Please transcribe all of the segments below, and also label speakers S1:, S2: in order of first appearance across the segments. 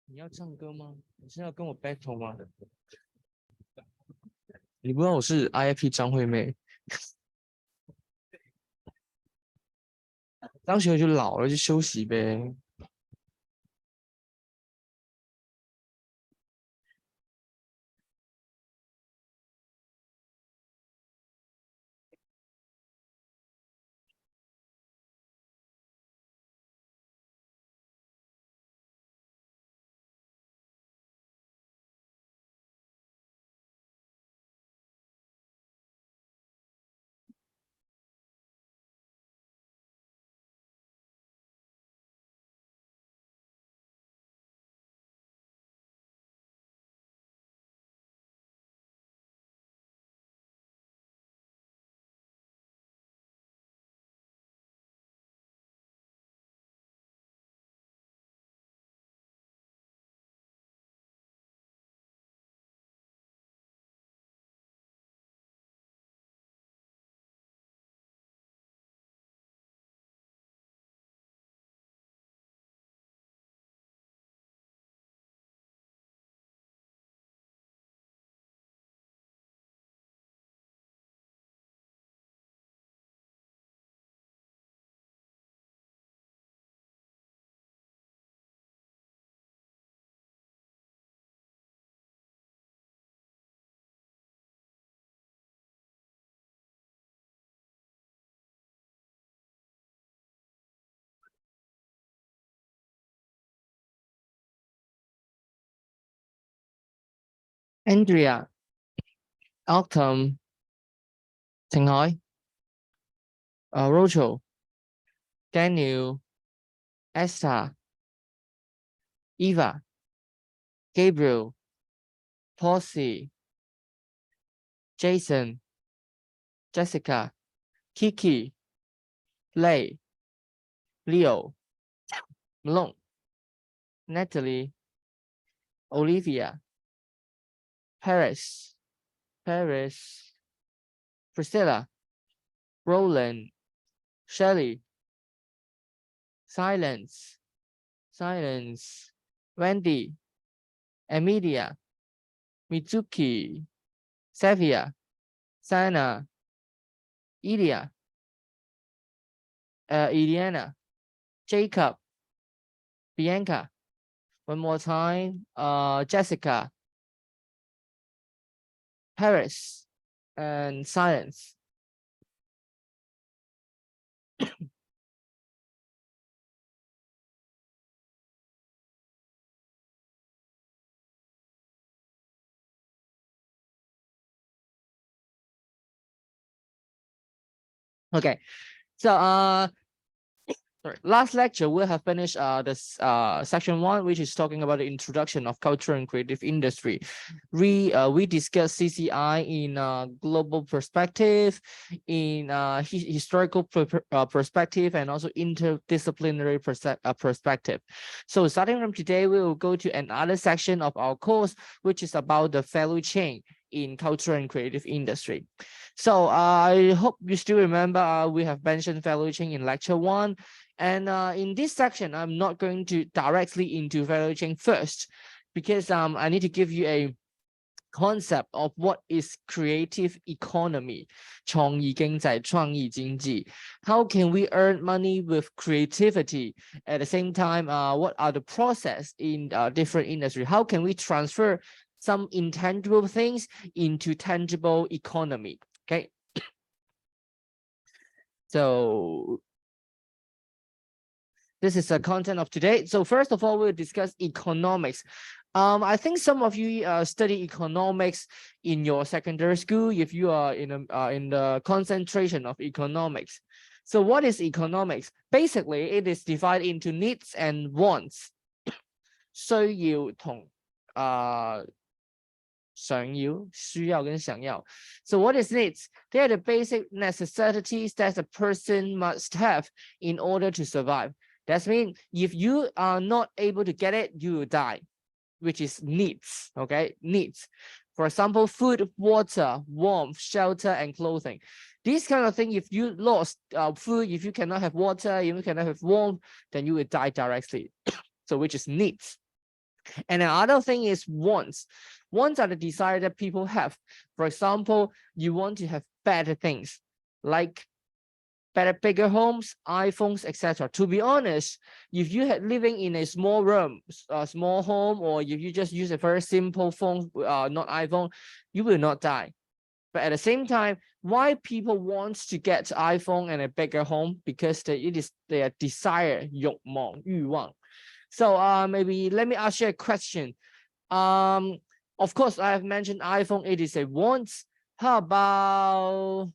S1: 你要唱歌吗？你是要跟我 battle 吗？你不知道我是 IFP 张惠妹，张学友就老了，就休息呗。Andrea, Autumn, 晴海, Rocho, Daniel, Esther, Eva, Gabriel, Posey, Jason, Jessica, Kiki, Lei, Leo, Malone, Natalie, Olivia, Paris, Priscilla, Roland, Shelley, Silence, Wendy, Emilia, Mitsuki, Savia, Sana, Ilya, Iliana, Jacob, Bianca. One more time, Jessica, Paris, and Silence. Okay, so sorry, last lecture we have finished this section 1, which is talking about the introduction of culture and creative industry. We discussed CCI in global perspective, in historical perspective, and also interdisciplinary perspective. So starting from today, we will go to another section of our course, which is about the value chain in culture and creative industry. So I hope you still remember we have mentioned value chain in lecture 1. And in this section, I'm not going to directly into value chain first, because I need to give you a concept of what is creative economy, 創意經濟, 創意經濟. How can we earn money with creativity? At the same time, what are the process in different industry? How can we transfer some intangible things into tangible economy? Okay. So this is the content of today. So first of all, we'll discuss economics. I think some of you study economics in your secondary school if you are in the concentration of economics. So what is economics? Basically, it is divided into needs and wants. 需要同需要跟想要. So what is needs? They are the basic necessities that a person must have in order to survive. That means if you are not able to get it, you will die, which is needs, okay? Needs. For example, food, water, warmth, shelter, and clothing. These kind of thing, if you lost food, if you cannot have water, if you cannot have warmth, then you will die directly. So which is needs. And another thing is wants. Wants are the desire that people have. For example, you want to have better things like better, bigger homes, iPhones, etc. To be honest, if you had living in a small room, a small home, or if you just use a very simple phone, not iPhone, you will not die. But at the same time, why people want to get iPhone and a bigger home? Because it is their desire, 欲望, 欲望. So maybe let me ask you a question. Of course, I have mentioned iPhone, it is a want. How about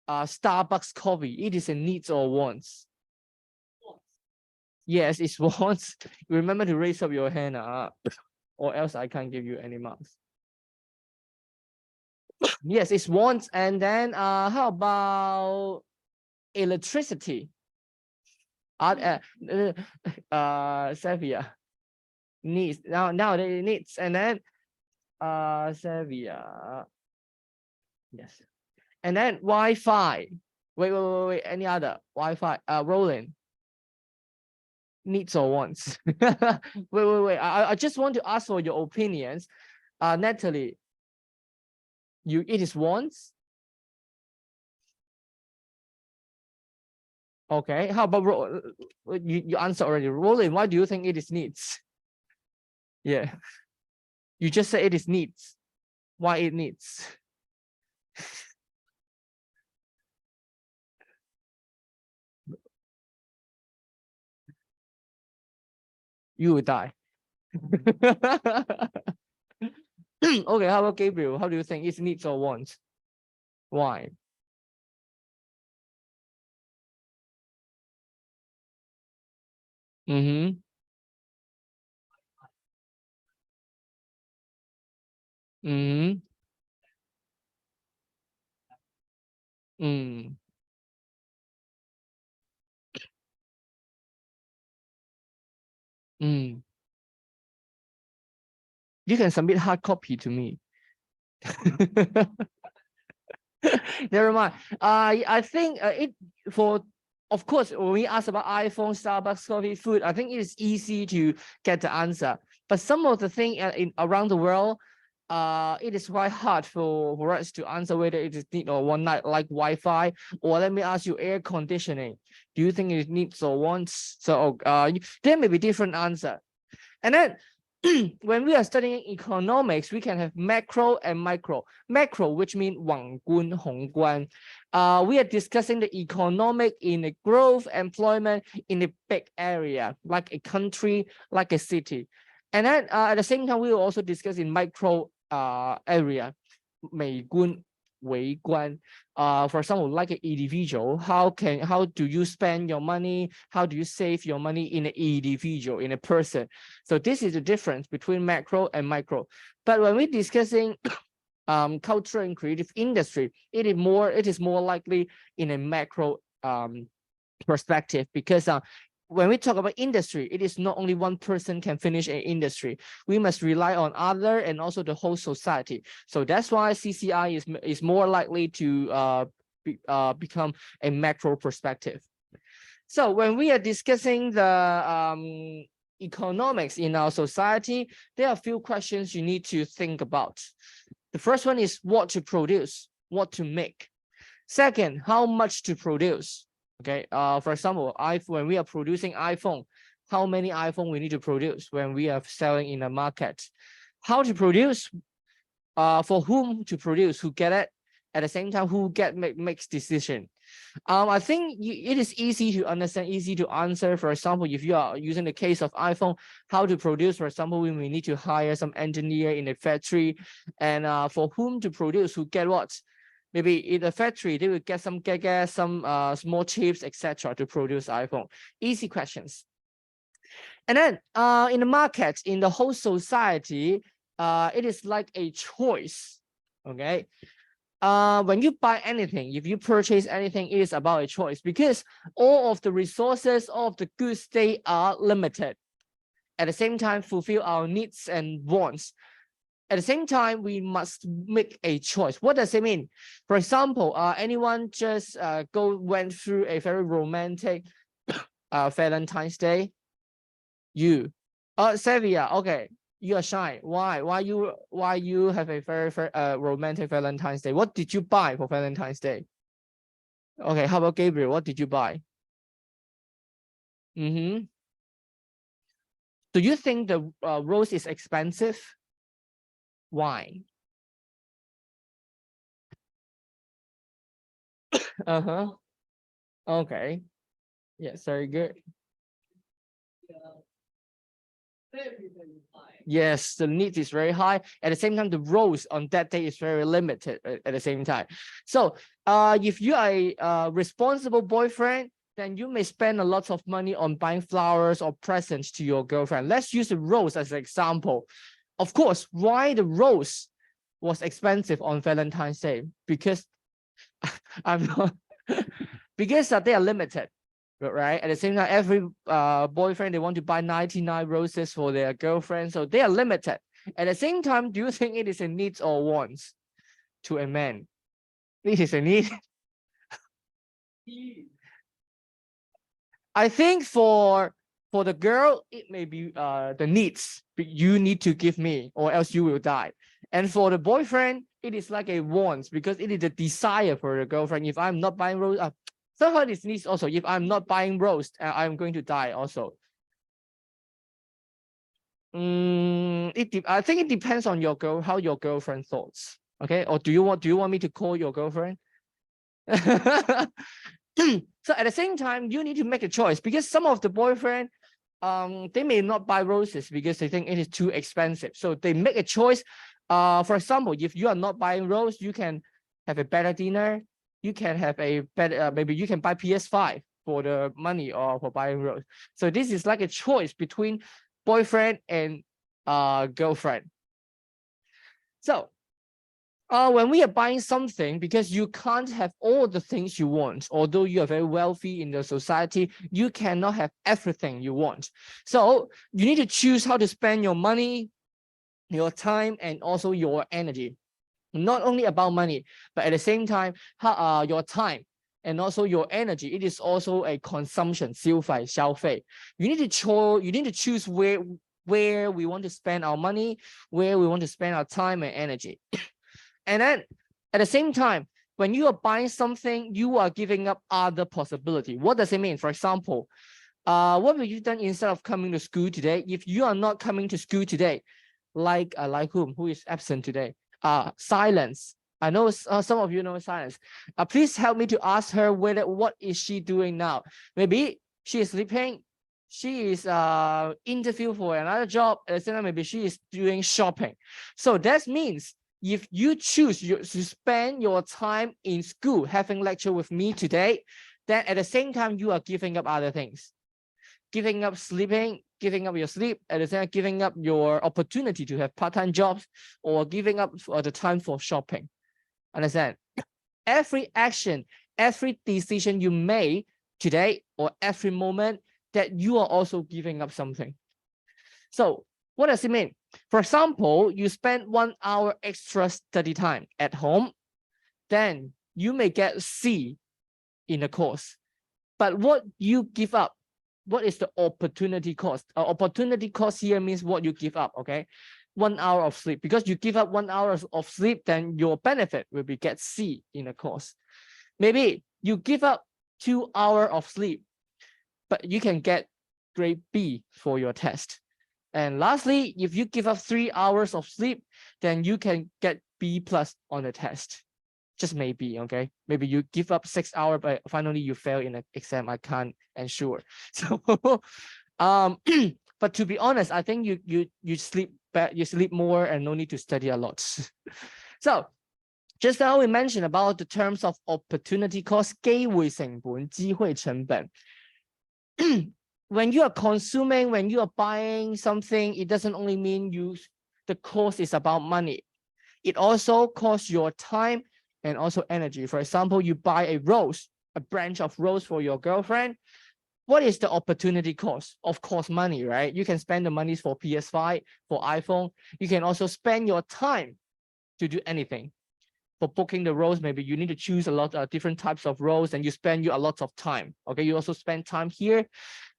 S1: Starbucks coffee? It is a needs or wants? Yes, it's wants. Remember to raise up your hand, or else I can't give you any marks. Yes, it's wants. And then how about electricity? Savia needs. Now they needs. And then Savia. Yes. And then Wi-Fi. Wait. Any other Wi-Fi? Roland. Needs or wants? wait. I just want to ask for your opinions. Natalie, it is wants. Okay. How about you answer already? Roland, why do you think it is needs? Yeah. You just said it is needs. Why it needs? You will die. Okay, how about Gabriel? How do you think it's needs or wants? Why? Mm-hmm. Mm-hmm. Mm. Mm. You can submit hard copy to me. Never mind. I think of course, when we ask about iPhone, Starbucks, coffee, food, I think it is easy to get the answer. But some of the thing around the world, it is quite hard for us to answer whether it is need or want, like Wi-Fi, or let me ask you, air conditioning. Do you think it needs or wants? So there may be different answer. And then when we are studying economics, we can have macro and micro. Macro, which means 宏觀, 宏觀. We are discussing the economic in a growth, employment in a big area, like a country, like a city. And then at the same time, we will also discuss in micro area, 微觀, 微觀. For example, like an individual, how do you spend your money? How do you save your money in an individual, in a person? So this is the difference between macro and micro. But when we're discussing culture and creative industry, it is more likely in a macro perspective, because when we talk about industry, it is not only one person can finish an industry. We must rely on other and also the whole society. So that's why CCI is more likely to become a macro perspective. So when we are discussing the economics in our society, there are a few questions you need to think about. The first one is what to produce, what to make. Second, how much to produce. Okay, for example, when we are producing iPhone, how many iPhone we need to produce when we are selling in the market? How to produce, for whom to produce, who get it, at the same time who makes decision. I think it is easy to understand, easy to answer. For example, if you are using the case of iPhone, how to produce, for example, we may need to hire some engineer in a factory, and for whom to produce, who get what. Maybe in the factory, they will get some small chips, etc. to produce iPhone. Easy questions. And then in the market, in the whole society, it is like a choice. Okay. When you buy anything, if you purchase anything, it is about a choice, because all of the resources, all of the goods, they are limited. At the same time, fulfill our needs and wants. At the same time, we must make a choice. What does it mean? For example, anyone just went through a very romantic Valentine's Day? You, Sevilla. Okay, you are shy. Why? Why you have a very romantic Valentine's Day? What did you buy for Valentine's Day? Okay, how about Gabriel? What did you buy? Do you think the rose is expensive? Why? Okay. Yes, very good. Yes, the need is very high. At the same time, the rose on that day is very limited at the same time. So if you are a responsible boyfriend, then you may spend a lot of money on buying flowers or presents to your girlfriend. Let's use the rose as an example. Of course, why the rose was expensive on Valentine's Day? Because I'm not because they are limited. Right, at the same time, every boyfriend, they want to buy 99 roses for their girlfriend, so they are limited. At the same time, do you think it is a need or wants to a man? It is a need. I think for the girl, it may be the needs. You need to give me or else you will die. And for the boyfriend, it is like a wants, because it is a desire for the girlfriend. If I'm not buying rose, somehow it needs also. If I'm not buying rose, I'm going to die also. I think it depends on your how your girlfriend thoughts. Okay, or do you want me to call your girlfriend? So at the same time, you need to make a choice, because some of the boyfriend, they may not buy roses because they think it is too expensive. So they make a choice. For example, if you are not buying rose, you can have a better dinner. You can have a better, maybe you can buy PS5 for the money or for buying rose. So this is like a choice between boyfriend and girlfriend. So when we are buying something, because you can't have all the things you want, although you are very wealthy in the society, you cannot have everything you want. So you need to choose how to spend your money, your time, and also your energy. Not only about money, but at the same time, your time and also your energy. It is also a consumption, 消費. You need to choose where we want to spend our money, where we want to spend our time and energy. And then at the same time, when you are buying something, you are giving up other possibility. What does it mean? For example, what will you done instead of coming to school today? If you are not coming to school today, like whom? Who is absent today? Silence. I know some of you know Silence. Please help me to ask her what is she doing now? Maybe she is sleeping. She is interview for another job. At the same time, maybe she is doing shopping. So that means if you choose to spend your time in school having lecture with me today, then at the same time you are giving up other things, giving up sleeping, giving up your sleep, at the same time giving up your opportunity to have part-time jobs, or giving up the time for shopping. Understand? Every action, every decision you make today or every moment, that you are also giving up something. So what does it mean? For example, you spend 1 hour extra study time at home, then you may get C in the course. But what you give up, what is the opportunity cost? Opportunity cost here means what you give up, okay? 1 hour of sleep. Because you give up 1 hour of sleep, then your benefit will be get C in the course. Maybe you give up 2 hours of sleep, but you can get grade B for your test. And lastly, if you give up 3 hours of sleep, then you can get B+ on the test. Just maybe, okay? Maybe you give up 6 hours, but finally you fail in an exam. I can't ensure. So, but to be honest, I think you sleep more and no need to study a lot. So, just now we mentioned about the terms of opportunity cost, 機會成本, 機會成本. When you are consuming, when you are buying something, it doesn't only mean the cost is about money. It also costs your time and also energy. For example, you buy a rose, a branch of rose for your girlfriend. What is the opportunity cost? Of course, money, right? You can spend the money for PS5, for iPhone. You can also spend your time to do anything. For booking the roles, maybe you need to choose a lot of different types of roles and you spend a lot of time. Okay, you also spend time here.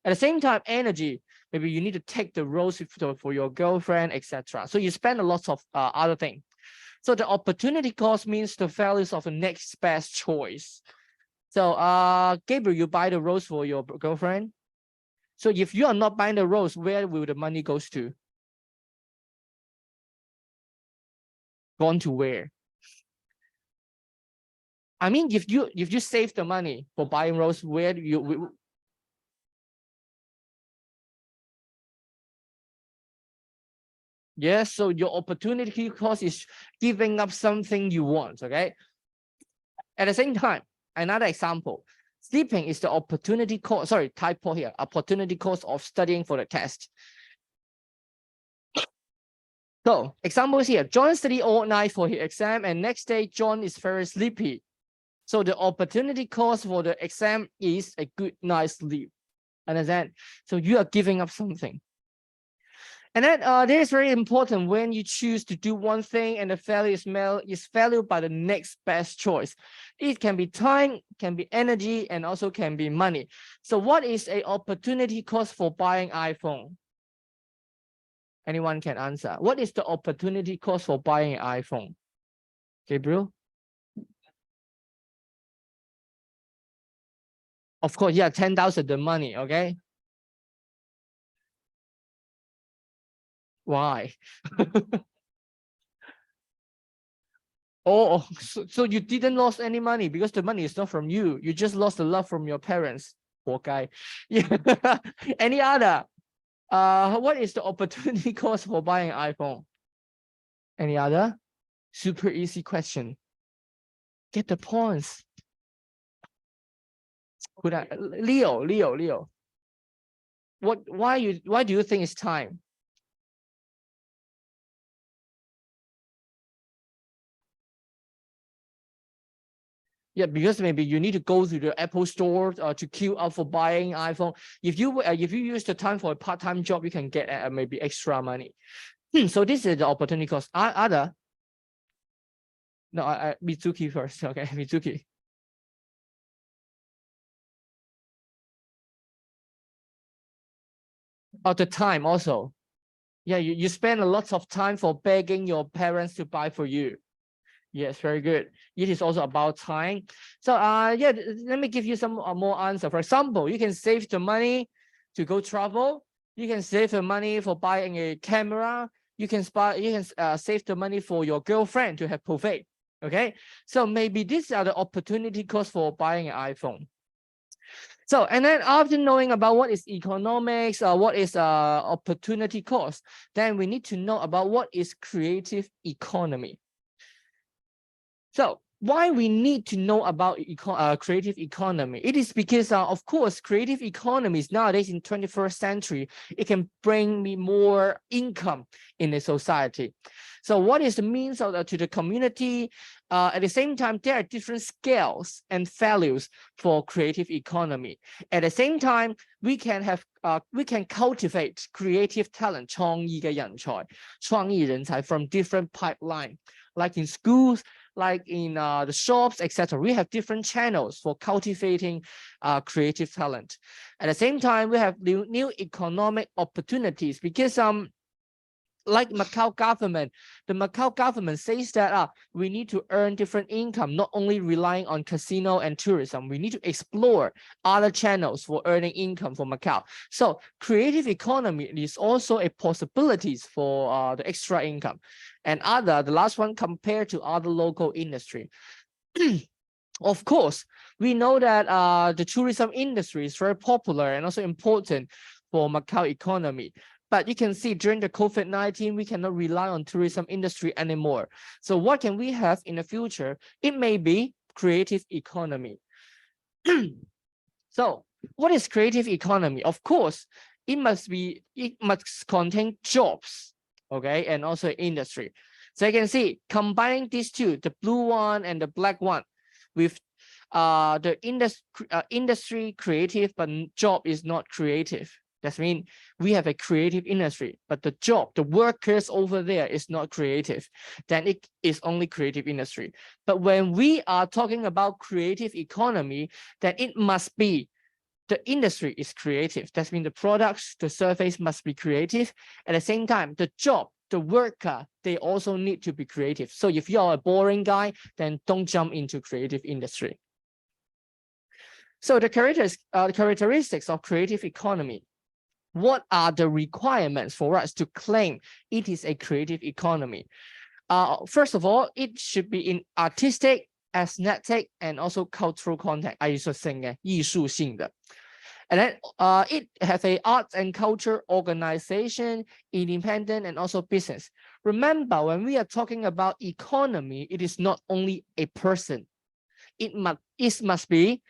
S1: At the same time, energy, maybe you need to take the roles for your girlfriend, etc. So you spend a lot of other things. So the opportunity cost means the values of the next best choice. So Gabriel, you buy the rose for your girlfriend. So if you are not buying the rose, where will the money goes to? Gone to where? I mean, if you save the money for buying rose, where do you? Yes, so your opportunity cost is giving up something you want. Okay. At the same time, another example, sleeping is the opportunity cost. Sorry, typo here. Opportunity cost of studying for the test. So examples here, John studied all night for his exam and next day John is very sleepy. So the opportunity cost for the exam is a good night's sleep. Understand? So you are giving up something. And then that is very important when you choose to do one thing and the value is valued by the next best choice. It can be time, can be energy, and also can be money. So what is an opportunity cost for buying iPhone? Anyone can answer. What is the opportunity cost for buying an iPhone? Gabriel? Of course, yeah, 10,000 the money, okay? Why? Oh, so you didn't lose any money because the money is not from you. You just lost the love from your parents. Poor guy. Yeah. Any other? What is the opportunity cost for buying an iPhone? Any other? Super easy question. Get the points. Leo. Why do you think it's time? Yeah, because maybe you need to go to the Apple store to queue up for buying iPhone. If you use the time for a part-time job, you can get maybe extra money. So this is the opportunity cost. Other? No, Mitsuki first. Okay, Mitsuki. Oh, the time also. Yeah, you spend a lot of time for begging your parents to buy for you. Yes, very good. It is also about time. So yeah, let me give you some more answer. For example, you can save the money to go travel. You can save the money for buying a camera. You can save the money for your girlfriend to have buffet. Okay, so maybe these are the opportunity cost for buying an iPhone. So, and then after knowing about what is economics, what is opportunity cost, then we need to know about what is creative economy. So why we need to know about creative economy? It is because, of course, creative economies nowadays in 21st century, it can bring me more income in the society. So what is the means of to the community? At the same time, there are different scales and values for creative economy. At the same time, we can cultivate creative talent, 創意嘅人才, 創意人才 from different pipeline, like in schools, like in the shops, etc. We have different channels for cultivating creative talent. At the same time, we have new economic opportunities because like Macau government, the Macau government says that we need to earn different income, not only relying on casino and tourism. We need to explore other channels for earning income for Macau. So creative economy is also a possibilities for the extra income. And the last one, compared to other local industry. Of course, we know that the tourism industry is very popular and also important for Macau economy. But you can see during the COVID-19, we cannot rely on tourism industry anymore. So what can we have in the future? It may be creative economy. So what is creative economy? Of course, it must contain jobs, okay, and also industry. So you can see combining these two, the blue one and the black one, with the industry creative, but job is not creative. That means we have a creative industry, but the job, the workers over there is not creative. Then it is only creative industry. But when we are talking about creative economy, then it must be the industry is creative. That means the products, the service must be creative. At the same time, the job, the worker, they also need to be creative. So if you are a boring guy, then don't jump into creative industry. So the characteristics of creative economy. What are the requirements for us to claim it is a creative economy? First of all, it should be in artistic, aesthetic, and also cultural context. 艺术性嘅，艺术性的。And then it has a arts and culture organization, independent, and also business. Remember, when we are talking about economy, it is not only a person. It must be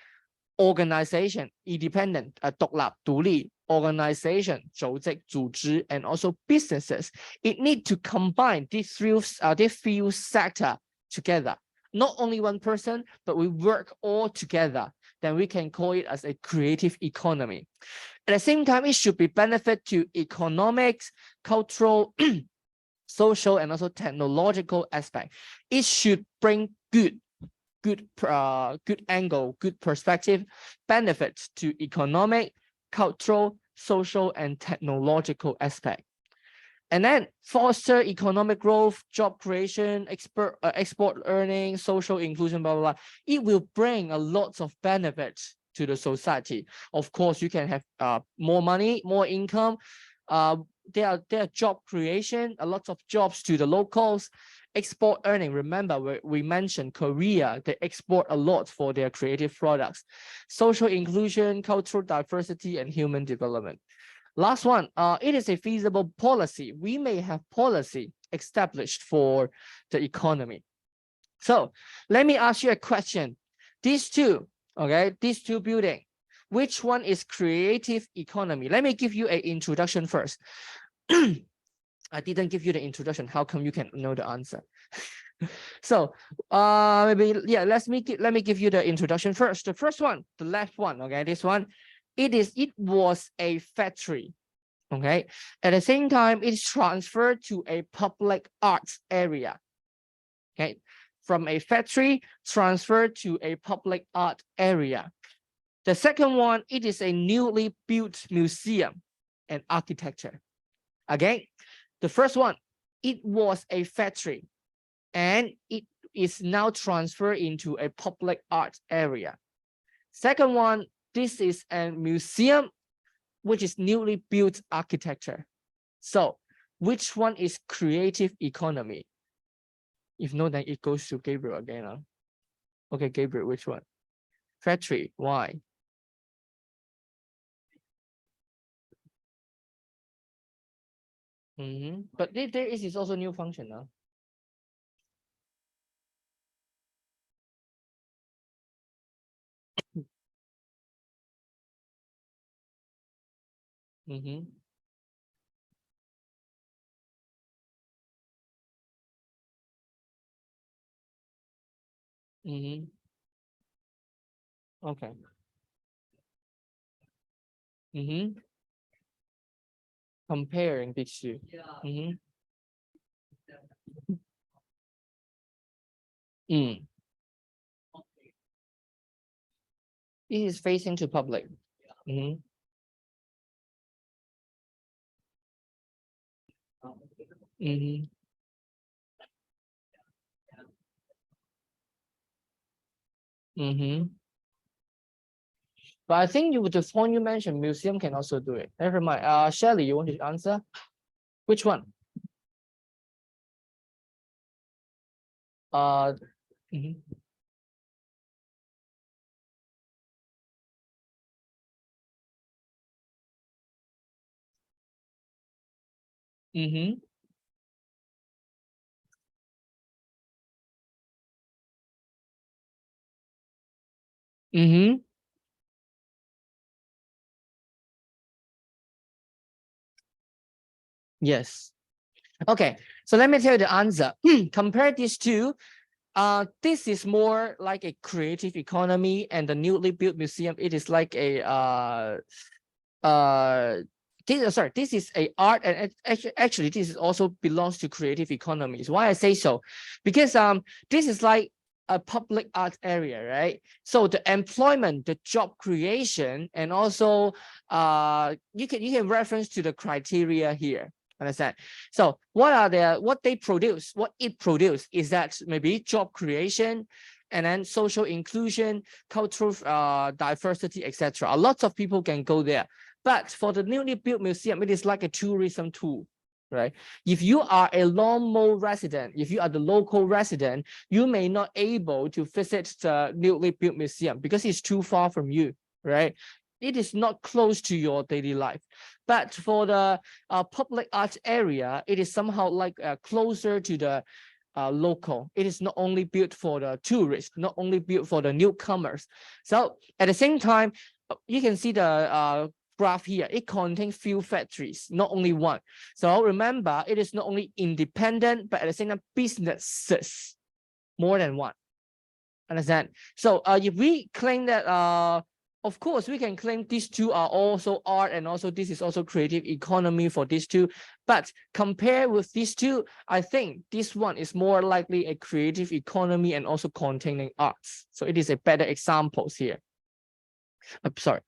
S1: organization, independent, 獨立、獨立 organization, 組織、組織 and also businesses. It need to combine these few sector together. Not only one person, but we work all together. Then we can call it as a creative economy. At the same time, it should be benefit to economics, cultural, social, and also technological aspect. It should bring good angle, good perspective, benefits to economic, cultural, social, and technological aspect. And then foster economic growth, job creation, export earning, social inclusion, blah, blah, blah. It will bring a lot of benefits to the society. Of course, you can have more money, more income. There are job creation, a lot of jobs to the locals. Export earning, remember we mentioned Korea, they export a lot for their creative products. Social inclusion, cultural diversity, and human development. Last one, it is a feasible policy. We may have policy established for the economy. So let me ask you a question. These two, okay, these two buildings, which one is creative economy? Let me give you an introduction first. I didn't give you the introduction. How come you can know the answer? So maybe yeah, let me give you the introduction first. The first one, the left one, okay, this one, it was a factory, okay. At the same time, it's transferred to a public arts area, okay, from a factory transferred to a public art area. The second one, it is a newly built museum and architecture. Again, the first one, it was a factory and it is now transferred into a public art area. Second one, this is a museum, which is newly built architecture. So which one is creative economy? If no, then it goes to Gabriel again. Huh? Okay, Gabriel, which one? Factory, why? But there is also new function now. Okay. Comparing these two. It is facing to public. But I think the point you mentioned, museum can also do it. Never mind. Shelley, you want to answer? Which one? Yes. Okay, so let me tell you the answer. Compare these two. This is more like a creative economy, and the newly built museum, it is like a this is a art, and actually this is also belongs to creative economies. Why I say so? Because this is like a public art area, right? So the employment, the job creation, and also you can reference to the criteria here. Understand? So what it produce is that maybe job creation, and then social inclusion, cultural diversity, etc. A lot of people can go there. But for the newly built museum, it is like a tourism tool, right? If you are a Longmo resident, if you are the local resident, you may not able to visit the newly built museum because it's too far from you, right? It is not close to your daily life. But for the public art area, it is somehow like closer to the local. It is not only built for the tourists, not only built for the newcomers. So at the same time, you can see the graph here. It contains few factories, not only one. So remember, it is not only independent, but at the same time, businesses, more than one. Understand? So if we claim that of course, we can claim these two are also art, and also this is also creative economy for these two. But compared with these two, I think this one is more likely a creative economy and also containing arts. So it is a better examples here. I'm sorry.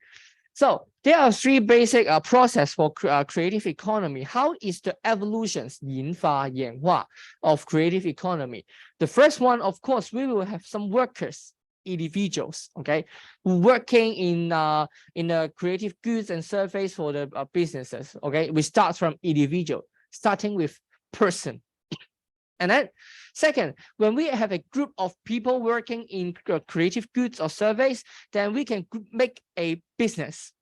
S1: So there are three basic process for creative economy. How is the evolutions 演化, 演化 of creative economy? The first one, of course, we will have some workers, individuals, okay, working in the creative goods and service for the businesses. Okay, we start from individual, starting with person. And then second, when we have a group of people working in creative goods or service, then we can make a business.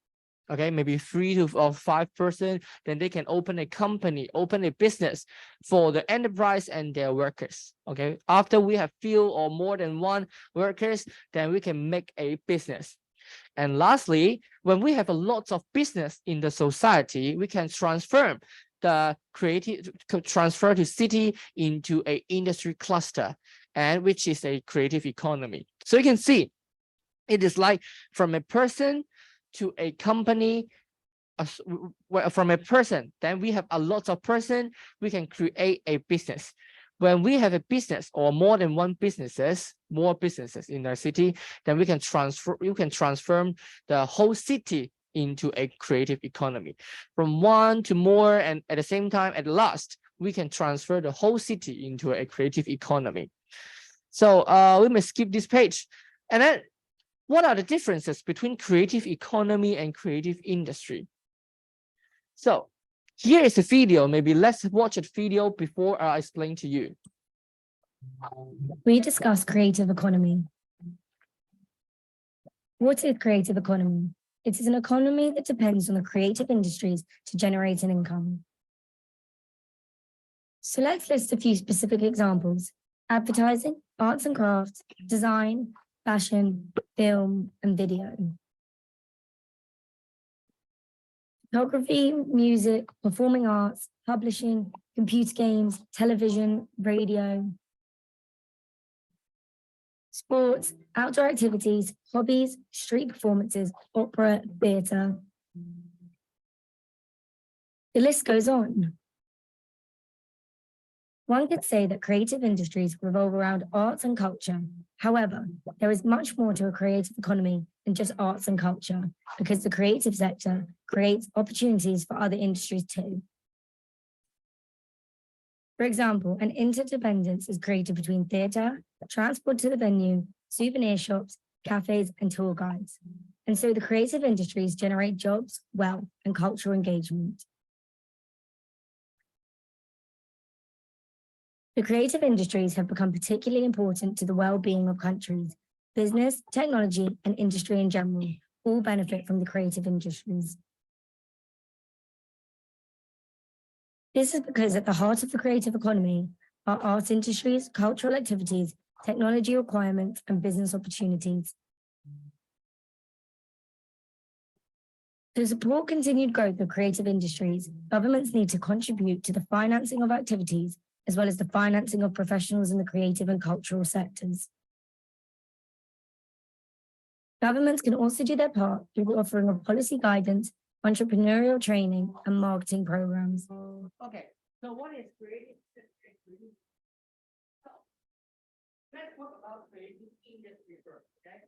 S1: Okay, maybe 3 or 5 person, then they can open a company, open a business for the enterprise and their workers. Okay, after we have few or more than one workers, then we can make a business. And lastly, when we have a lot of business in the society, we can transfer the creative transfer to city into a industry cluster, and which is a creative economy. So you can see it is like from a person to a company, from a person, then we have a lot of person, we can create a business. When we have a business or more than one businesses, more businesses in our city, then you can transform the whole city into a creative economy. From one to more, and at the same time, at last, we can transfer the whole city into a creative economy. So we may skip this page. And then what are the differences between creative economy and creative industry? So here is a video. Maybe let's watch a video before I explain to you.
S2: We discuss creative economy. What is creative economy? It is an economy that depends on the creative industries to generate an income. So let's list a few specific examples: advertising, arts and crafts, design, fashion, film, and video. Photography, music, performing arts, publishing, computer games, television, radio. Sports, outdoor activities, hobbies, street performances, opera, theatre. The list goes on. One could say that creative industries revolve around arts and culture. However, there is much more to a creative economy than just arts and culture, because the creative sector creates opportunities for other industries too. For example, an interdependence is created between theatre, transport to the venue, souvenir shops, cafes, and tour guides. And so the creative industries generate jobs, wealth, and cultural engagement. The creative industries have become particularly important to the well-being of countries. Business, technology, and industry in general all benefit from the creative industries. This is because at the heart of the creative economy are art industries, cultural activities, technology requirements, and business opportunities. To support continued growth of creative industries, governments need to contribute to the financing of activities as well as the financing of professionals in the creative and cultural sectors. Governments can also do their part through the offering of policy guidance, entrepreneurial training, and marketing programs.
S1: Okay, so what is creative industry? So let's talk about creative industry first, okay?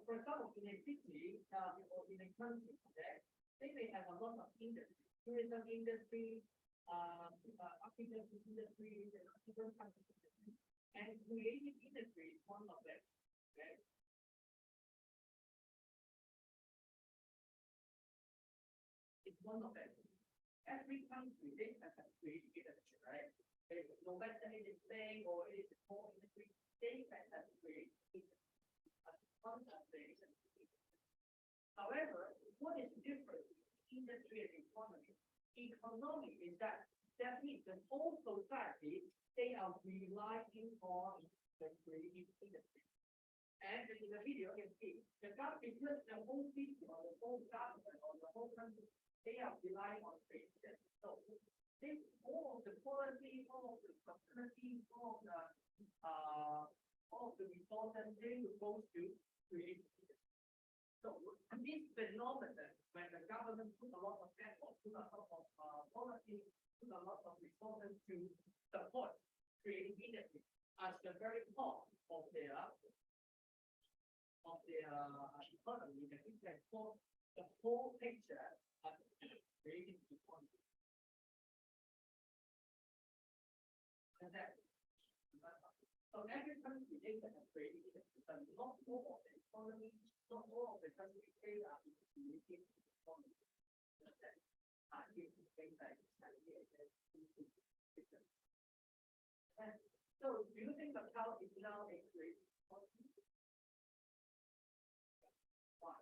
S1: For example, in a city or in a country, okay, they may have a lot of industry, tourism industry, architecture industry, and different kinds of industry. And creative industry is one of them, okay? It's one of them. Every country they have a creative industry, right? No matter it is big or it is small industry, they have a creative industry. However, what is different in industry and economy? Economy is that means the whole society they are relying on the creative industry. And in the video you can see the government, because the whole city or the whole government or the whole country, they are relying on creative industry. So this all of the quality, all of the facilities, all of the resources, they will go to creative industry. So this phenomenon, when the government put a lot of effort, put a lot of policy, put a lot of resources to support creative industry as the very top of their economy, that we can form the whole picture as creative economy. And that, so every country they have creative industry, but not all of the economy, not all of the countries they are creative economy. So do you think Macau is now a creative economy? Why?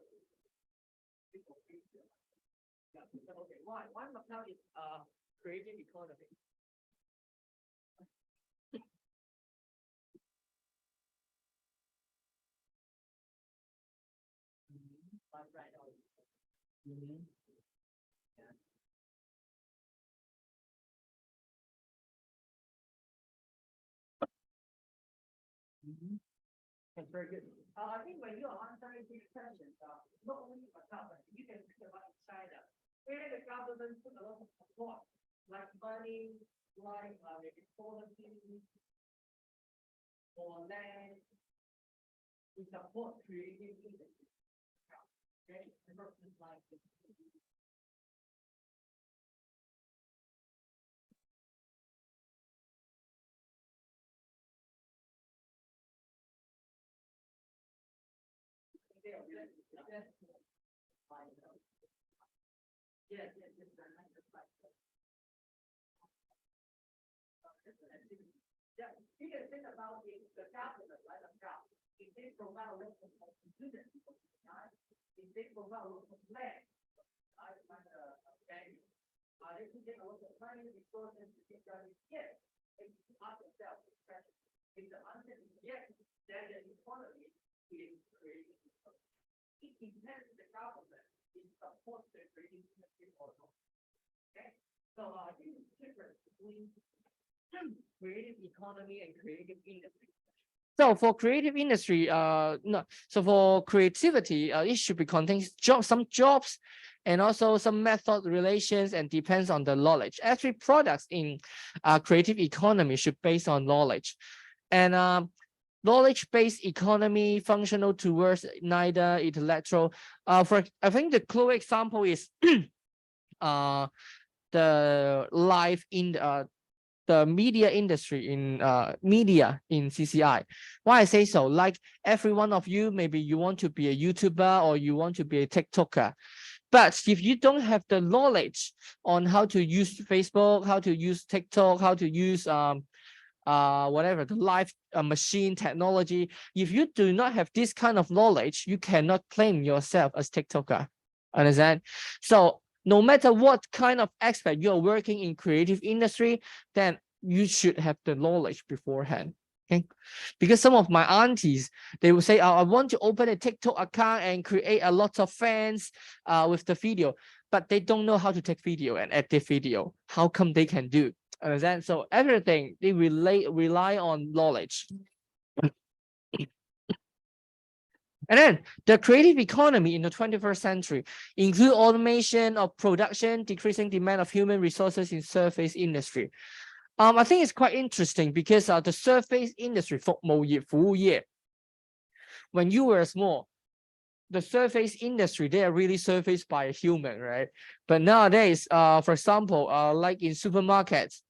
S1: Okay, why Macau is a creative economy? Right. Mm-hmm. Yeah. Mm-hmm. That's very good. I think when you are answering these questions, not only Macau, but you can think about China, where the government put a lot of support, like money, like maybe policy or land, to support creative industry. Okay, like this. Yes, yeah, you can think about the government, right? If they provide a lot of opportunity, right? If they provide a lot of land, right? Like bank, they can get a lot of money, resources to get done. Yes, and ask themselves the question: if the answer is yes, then the economy is creating. It depends on the government is supports the creating industry or not. Okay, so this is different between creative economy and creative industry. So for creative industry, no. So for creativity, it should be contains some jobs, and also some method relations, and depends on the knowledge. Actually, products in creative economy should based on knowledge, and knowledge-based economy functional towards neither intellectual. For I think the clear example is the life in the media industry in media in CCI. Why I say so? Like every one of you, maybe you want to be a YouTuber or you want to be a TikToker. But if you don't have the knowledge on how to use Facebook, how to use TikTok, how to use whatever the live machine technology, if you do not have this kind of knowledge, you cannot claim yourself as TikToker. Understand? So no matter what kind of aspect you are working in creative industry, then you should have the knowledge beforehand. Okay, because some of my aunties, they will say, oh, I want to open a TikTok account and create a lot of fans with the video, but they don't know how to take video and edit video. How come they can do? Understand? So everything they rely on knowledge. And then the creative economy in the 21st century include automation of production, decreasing demand of human resources in surface industry. I think it's quite interesting because the surface industry, 服務業, 服務業, when you were small, the surface industry, they are really serviced by a human, right? But nowadays, for example, like in supermarkets,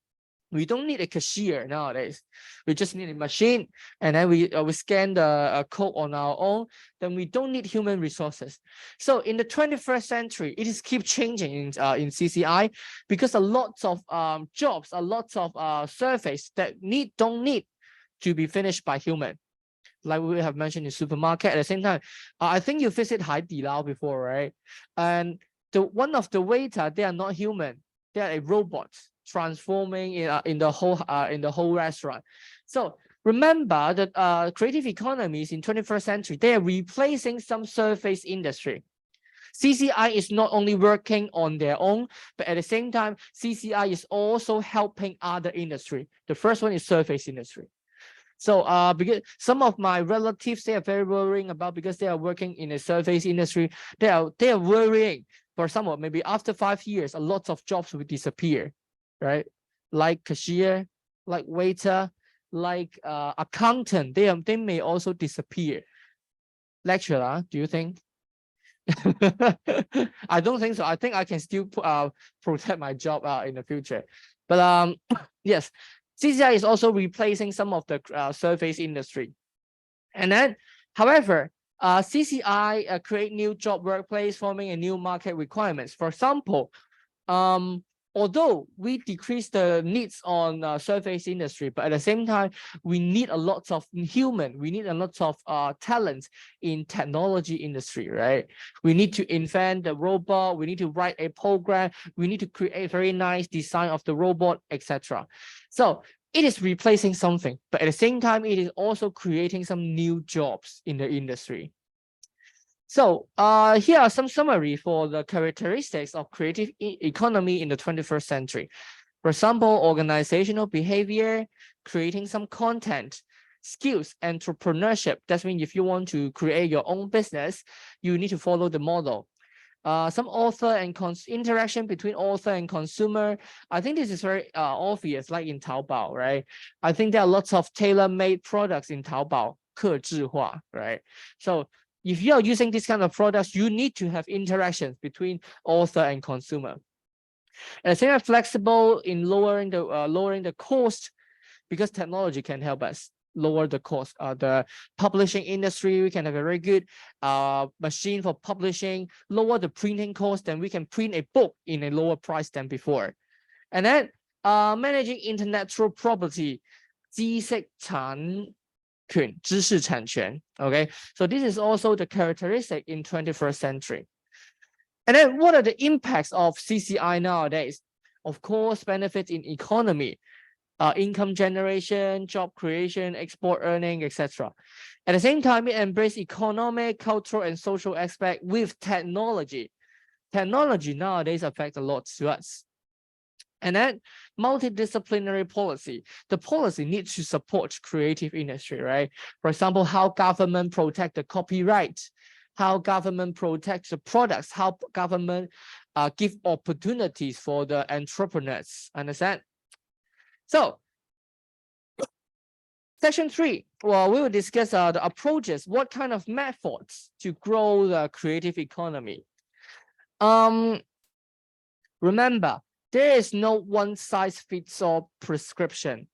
S1: we don't need a cashier nowadays. We just need a machine, and then we scan the code on our own. Then we don't need human resources. So in the 21st century, it is keep changing in CCI because a lot of jobs, a lot of surface that don't need to be finished by human. Like we have mentioned in supermarket. At the same time, I think you visit Hai Di Lao before, right? And one of the waiter, they are not human. They are a robot transforming in the whole restaurant. So remember that creative economies in 21st century, they are replacing some surface industry. CCI is not only working on their own, but at the same time, CCI is also helping other industry. The first one is surface industry. So because some of my relatives, they are very worrying about, because they are working in a surface industry, they are worrying, for example, maybe after 5 years, a lot of jobs will disappear, right? Like cashier, like waiter, like accountant, they may also disappear. Lecturer, do you think? I don't think so. I think I can still protect my job in the future. But yes, CCI is also replacing some of the surface industry. And then, however, CCI create new job workplace, forming a new market requirements. For example, although we decrease the needs on surface industry, but at the same time, we need a lot of human, we need a lot of talent in technology industry, right? We need to invent the robot, we need to write a program, we need to create a very nice design of the robot, etc. So it is replacing something, but at the same time, it is also creating some new jobs in the industry. So here are some summary for the characteristics of creative economy in the 21st century. For example, organizational behavior, creating some content, skills, entrepreneurship. That means if you want to create your own business, you need to follow the model. Some author and interaction between author and consumer. I think this is very obvious, like in Taobao, right? I think there are lots of tailor-made products in Taobao, 客制化, right? So if you are using this kind of products, you need to have interactions between author and consumer. At the same time, flexible in lowering the cost, because technology can help us lower the cost. The publishing industry, we can have a very good machine for publishing, lower the printing cost, then we can print a book in a lower price than before. And then managing intellectual property, 知識產權, okay? So this is also the characteristic in 21st century. And then what are the impacts of CCI nowadays? Of course, benefits in economy, income generation, job creation, export earning, etc. At the same time, it embraces economic, cultural, and social aspect with technology. Technology nowadays affects a lot to us. And then multidisciplinary policy. The policy needs to support creative industry, right? For example, how government protect the copyright, how government protects the products, how government give opportunities for the entrepreneurs. Understand? So, section 3, well, we will discuss the approaches, what kind of methods to grow the creative economy. Remember, there is no one size fits all prescription.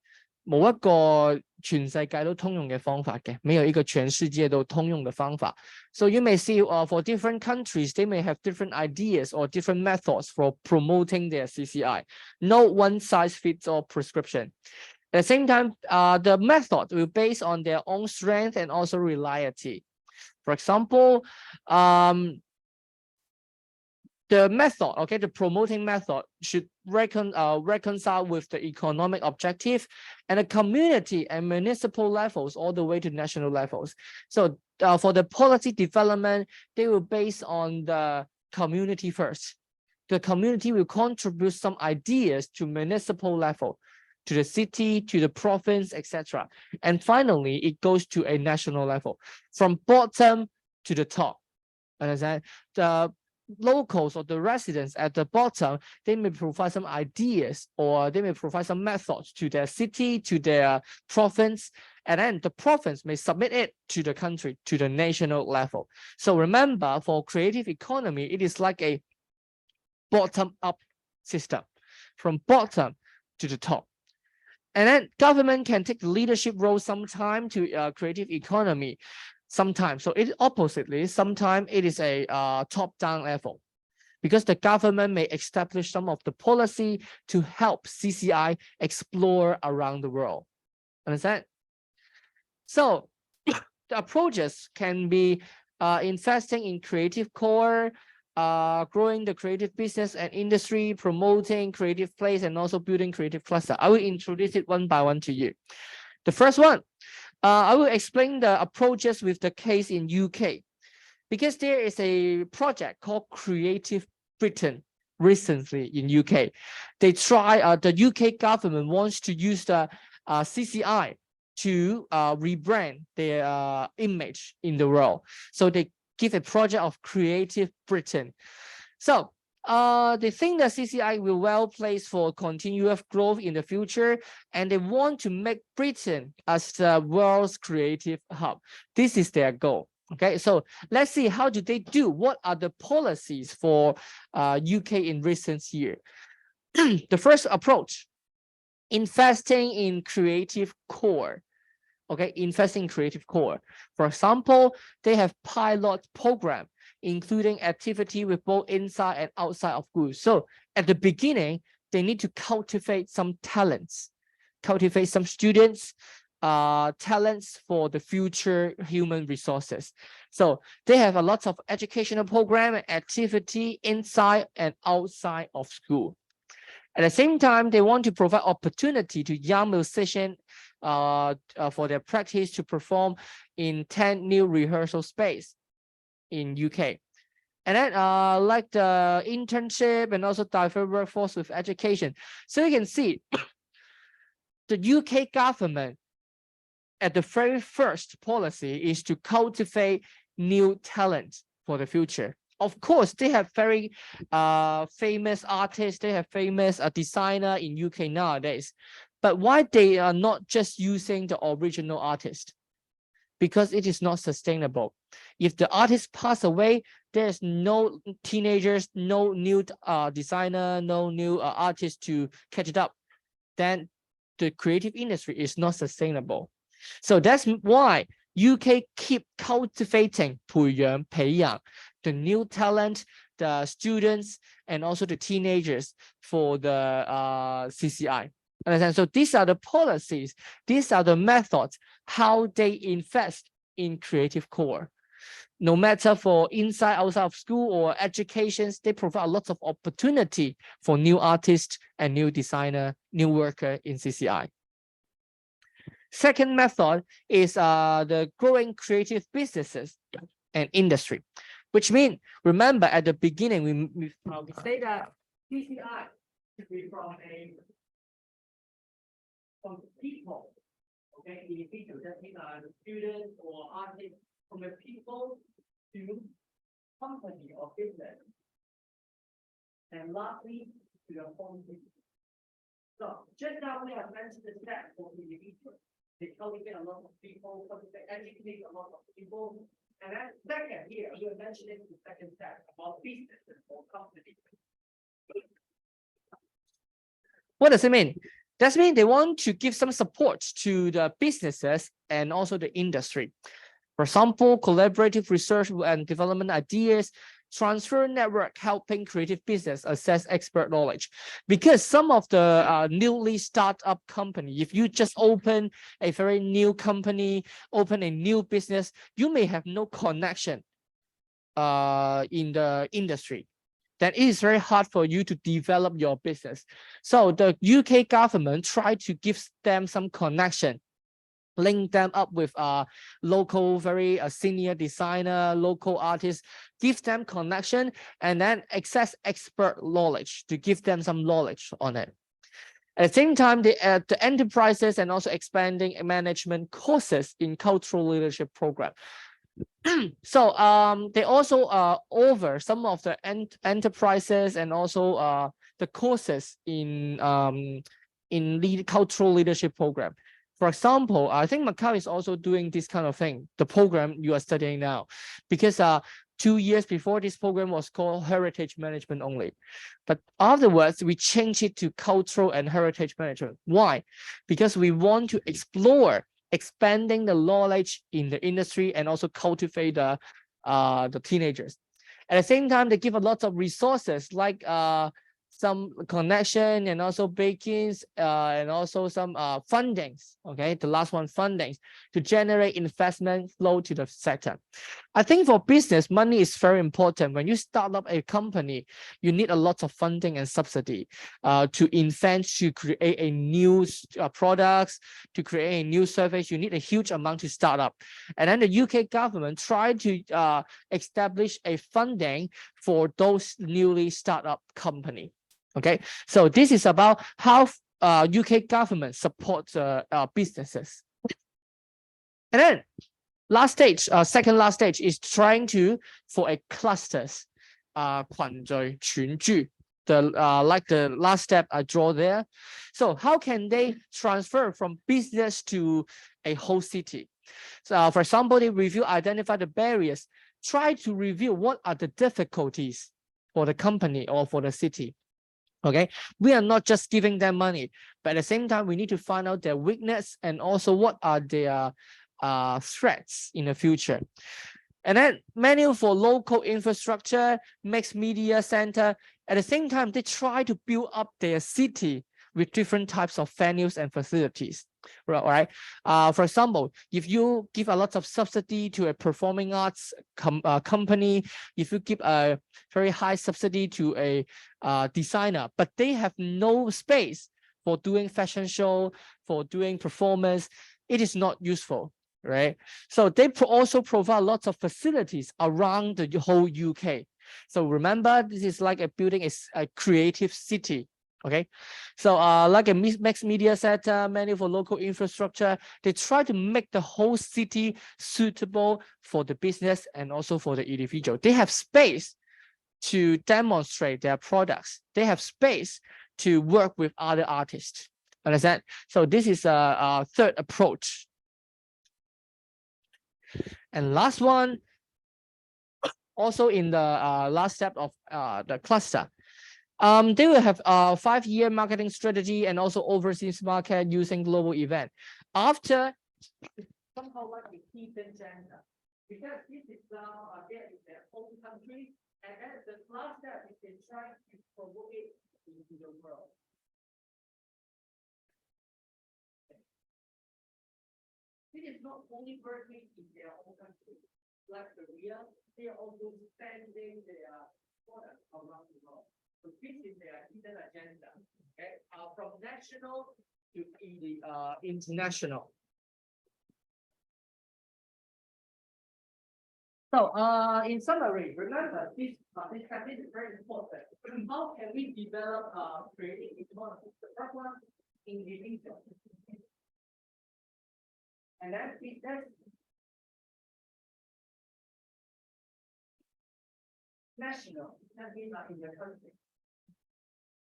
S1: 冇一個全世界都通用嘅方法嘅，沒有一個全世界都通用的方法。So you may see for different countries, they may have different ideas or different methods for promoting their CCI. No one size fits all prescription. At the same time, the method will base on their own strength and also reliability. For example, the method, okay, the promoting method should reconcile with the economic objective and the community and municipal levels all the way to national levels. So for the policy development, they will base on the community first. the community will contribute some ideas to municipal level, to the city, to the province, etc. And finally, it goes to a national level, from bottom to the top. Understand? The locals or the residents at the bottom, they may provide some ideas or they may provide some methods to their city, to their province, and then the province may submit it to the country, to the national level. So remember, for creative economy, it is like a bottom-up system, from bottom to the top. And then government can take the leadership role sometime to creative economy sometimes. So it oppositely, sometimes it is a top-down level, because the government may establish some of the policy to help CCI explore around the world. Understand? So the approaches can be investing in creative core, growing the creative business and industry, promoting creative place, and also building creative cluster. I will introduce it one by one to you. The first one, I will explain the approaches with the case in UK, because there is a project called Creative Britain recently in UK. They try, the UK government wants to use the CCI to rebrand their image in the world. So they give a project of Creative Britain. So they think that CCI will well placed for continuous growth in the future, and they want to make Britain as the world's creative hub. This is their goal. Okay, so let's see, how do they do? What are the policies for UK in recent years? The first approach, investing in creative core. Okay, investing in creative core. For example, they have pilot program, including activity with both inside and outside of schools. So at the beginning, they need to cultivate some talents, cultivate some students, talents for the future human resources. So they have a lot of educational program and activity inside and outside of school. At the same time, they want to provide opportunity to young musicians for their practice to perform in 10 new rehearsal space in UK. And then like the internship and also diverse workforce with education. So you can see the UK government at the very first policy is to cultivate new talent for the future. Of course, they have very famous artists, they have famous designer in UK nowadays. But why they are not just using the original artist? Because it is not sustainable. If the artist pass away, there's no teenagers, no new designer, no new artist to catch it up. Then the creative industry is not sustainable. So that's why UK keep cultivating 培养 the new talent, the students, and also the teenagers for the CCI. Understand? So these are the policies, these are the methods, how they invest in creative core. No matter for inside, outside of school or educations, they provide a lot of opportunity for new artists and new designer, new worker in CCI. Second method is the growing creative businesses and industry, which means, remember at the beginning, we say that CCI should be from people, okay, individual, that means students or artists, from the people to company or business, and lastly to the home business. So just now we have mentioned the step for individuals. They cultivate a lot of people, educate a lot of people. And then second here, we're mentioning the second step about businesses or companies. What does it mean? That means they want to give some support to the businesses and also the industry. For example, collaborative research and development ideas, transfer network helping creative business access expert knowledge. Because some of the newly startup company, if you just open a very new company, open a new business, you may have no connection in the industry. Then it is very hard for you to develop your business. So the UK government tried to give them some connection link them up with local, very senior designer, local artists, give them connection, and then access expert knowledge to give them some knowledge on it. At the same time, the enterprises and also expanding management courses in cultural leadership program. So they also offer some of the enterprises and also the courses in cultural leadership program. For example, I think Macau is also doing this kind of thing, the program you are studying now, because 2 years before, this program was called heritage management only. But afterwards, we changed it to cultural and heritage management. Why? Because we want to explore expanding the knowledge in the industry and also cultivate the teenagers. At the same time, they give a lot of resources like some connection and also bakings and also some fundings. Okay, the last one, fundings, to generate investment flow to the sector. I think for business, money is very important. When you start up a company, you need a lot of funding and subsidy to invent, to create a new products, to create a new service. You need a huge amount to start up. And then the UK government tried to establish a funding for those newly startup company. Okay, so this is about how UK government supports businesses. And then last stage, second last stage is trying to for a clusters, 群聚, 群聚, like the last step I draw there. So how can they transfer from business to a whole city? So for example, they review, identify the barriers, try to review what are the difficulties for the company or for the city. Okay, we are not just giving them money, but at the same time, we need to find out their weakness and also what are their threats in the future. And then manual for local infrastructure, mixed media center. At the same time, they try to build up their city with different types of venues and facilities. Right. For example, if you give a lot of subsidy to a performing arts company, if you give a very high subsidy to a designer, but they have no space for doing fashion show, for doing performance, it is not useful, right? So they also provide lots of facilities around the whole UK. So remember, this is like a building a creative city. Okay, so like a mixed media center, menu for local infrastructure, they try to make the whole city suitable for the business and also for the individual. They have space to demonstrate their products. They have space to work with other artists. Understand? So this is a third approach. And last one, also in the last step of the cluster. They will have a 5-year marketing strategy and also overseas market using global event. After somehow like a hidden agenda, because this is now there in their own country, and then the last step is they try to promote it into the world. It is not only working in their own country, like Korea, they are also expanding their products around the world. So this is their hidden agenda, okay? From national to the international. So in summary, remember this is very important. How can we develop creative economy? The first one, individual. And then business, national, that means in the country.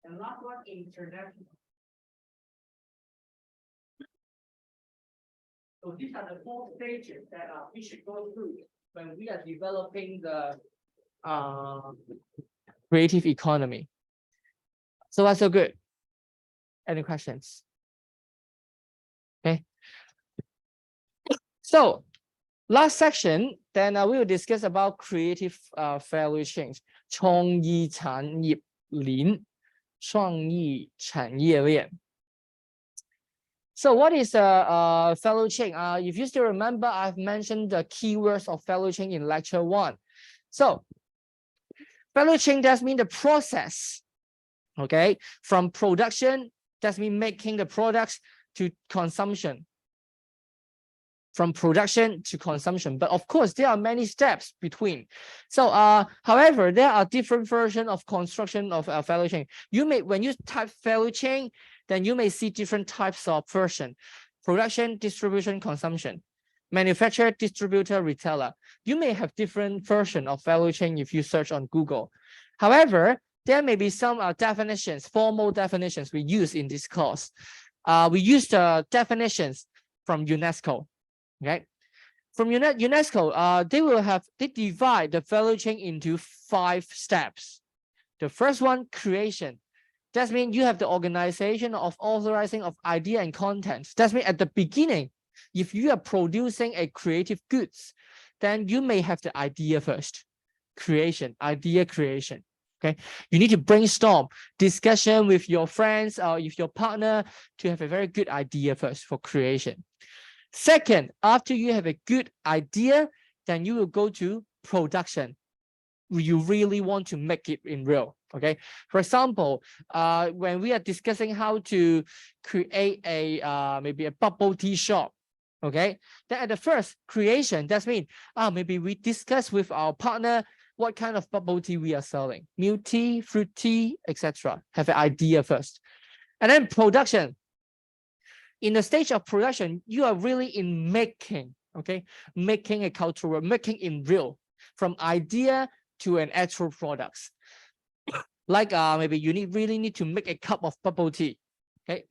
S1: And last one, international. So these are the 4 stages that we should go through when we are developing the creative economy. So that's so good. Any questions? Okay. So last section, then we will discuss about creative value chains. 創意產業鏈 創意產業鏈. So what is a value chain? If you still remember, I've mentioned the keywords of value chain in lecture 1. So value chain does mean the process, okay? From production, does mean making the products to consumption. from production to consumption. But of course, there are many steps between. So, however, there are different versions of construction of a value chain. You may, when you type value chain, then you may see different types of version: production, distribution, consumption, manufacturer, distributor, retailer. You may have different version of value chain if you search on Google. However, there may be some definitions, formal definitions we use in this course. We use the definitions from UNESCO. Okay, from UNESCO, they divide the value chain into 5 steps. The first one, creation. That means you have the organization of authorizing of idea and content. That means at the beginning, if you are producing a creative goods, then you may have the idea first. Creation, idea creation. Okay, you need to brainstorm, discussion with your friends or with your partner to have a very good idea first for creation. Second, after you have a good idea, then you will go to production. You really want to make it in real. Okay, for example, when we are discussing how to create a maybe a bubble tea shop, okay, then at the first creation, that means maybe we discuss with our partner what kind of bubble tea we are selling, milk tea, fruit tea, etc. Have an idea first, and then production. In the stage of production, you are really in making, okay, making a cultural, making in real, from idea to an actual products. Like maybe you really need to make a cup of bubble tea. Okay,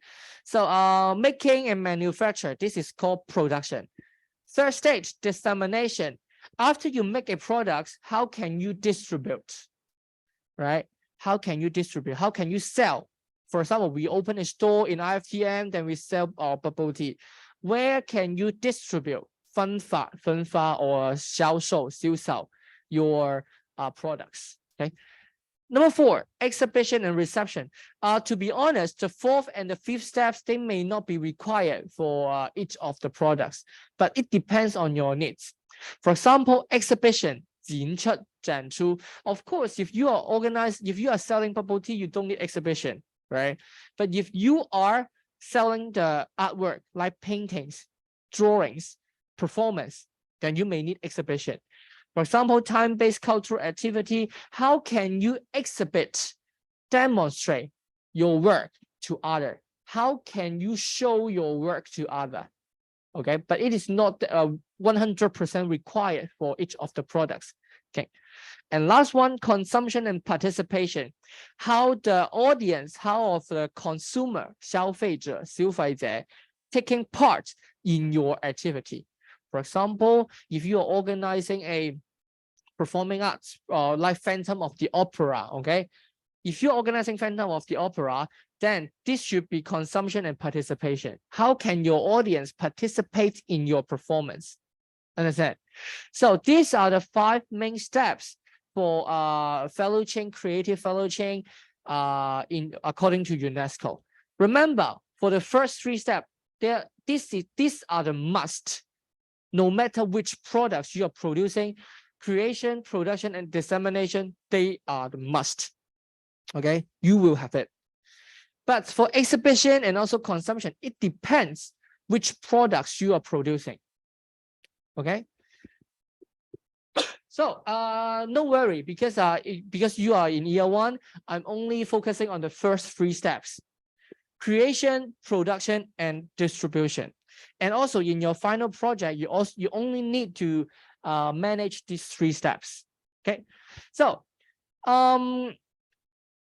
S1: so making and manufacture, this is called production. Third stage, dissemination. After you make a product, how can you distribute? Right? How can you distribute? How can you sell? For example, we open a store in IFTM, then we sell our bubble tea. Where can you distribute 分发 or 销售 your products? Okay. Number 4, exhibition and reception. To be honest, the 4th and the 5th steps, they may not be required for each of the products, but it depends on your needs. For example, exhibition, 展出, 展出. Of course, if you are organized, if you are selling bubble tea, you don't need exhibition, right? But if you are selling the artwork like paintings, drawings, performance, then you may need exhibition. For example, time-based cultural activity, how can you exhibit, demonstrate your work to others? How can you show your work to others? Okay, but it is not 100% required for each of the products. Okay, and last one, consumption and participation. How the audience, how of the consumer, 消费者 taking part in your activity. For example, if you are organizing a performing arts like Phantom of the Opera, okay? If you're organizing Phantom of the Opera, then this should be consumption and participation. How can your audience participate in your performance? Understand? So these are the 5 main steps for value chain, creative value chain, according to UNESCO. Remember, for the first 3 steps, these are the must. No matter which products you are producing, creation, production, and dissemination, they are the must. Okay, you will have it. But for exhibition and also consumption, it depends which products you are producing. Okay. So no worry, because you are in year 1, I'm only focusing on the first 3 steps: creation, production, and distribution. And also in your final project, you only need to manage these 3 steps. Okay, so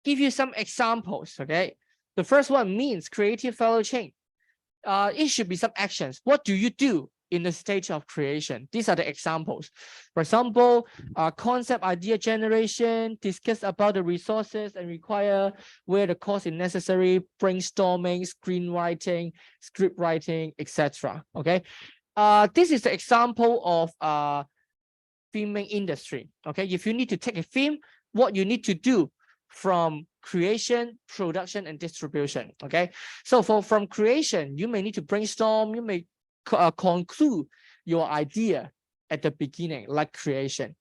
S1: give you some examples. Okay, the first one means creative value chain. It should be some actions. What do you do in the stage of creation? These are the examples. For example, concept idea generation, discuss about the resources and require where the course is necessary, brainstorming, screenwriting, script writing, etc. Okay, this is the example of filming industry. Okay, if you need to take a film, what you need to do from creation, production, and distribution. Okay, so from creation, you may need to brainstorm, you may conclude your idea at the beginning, like creation.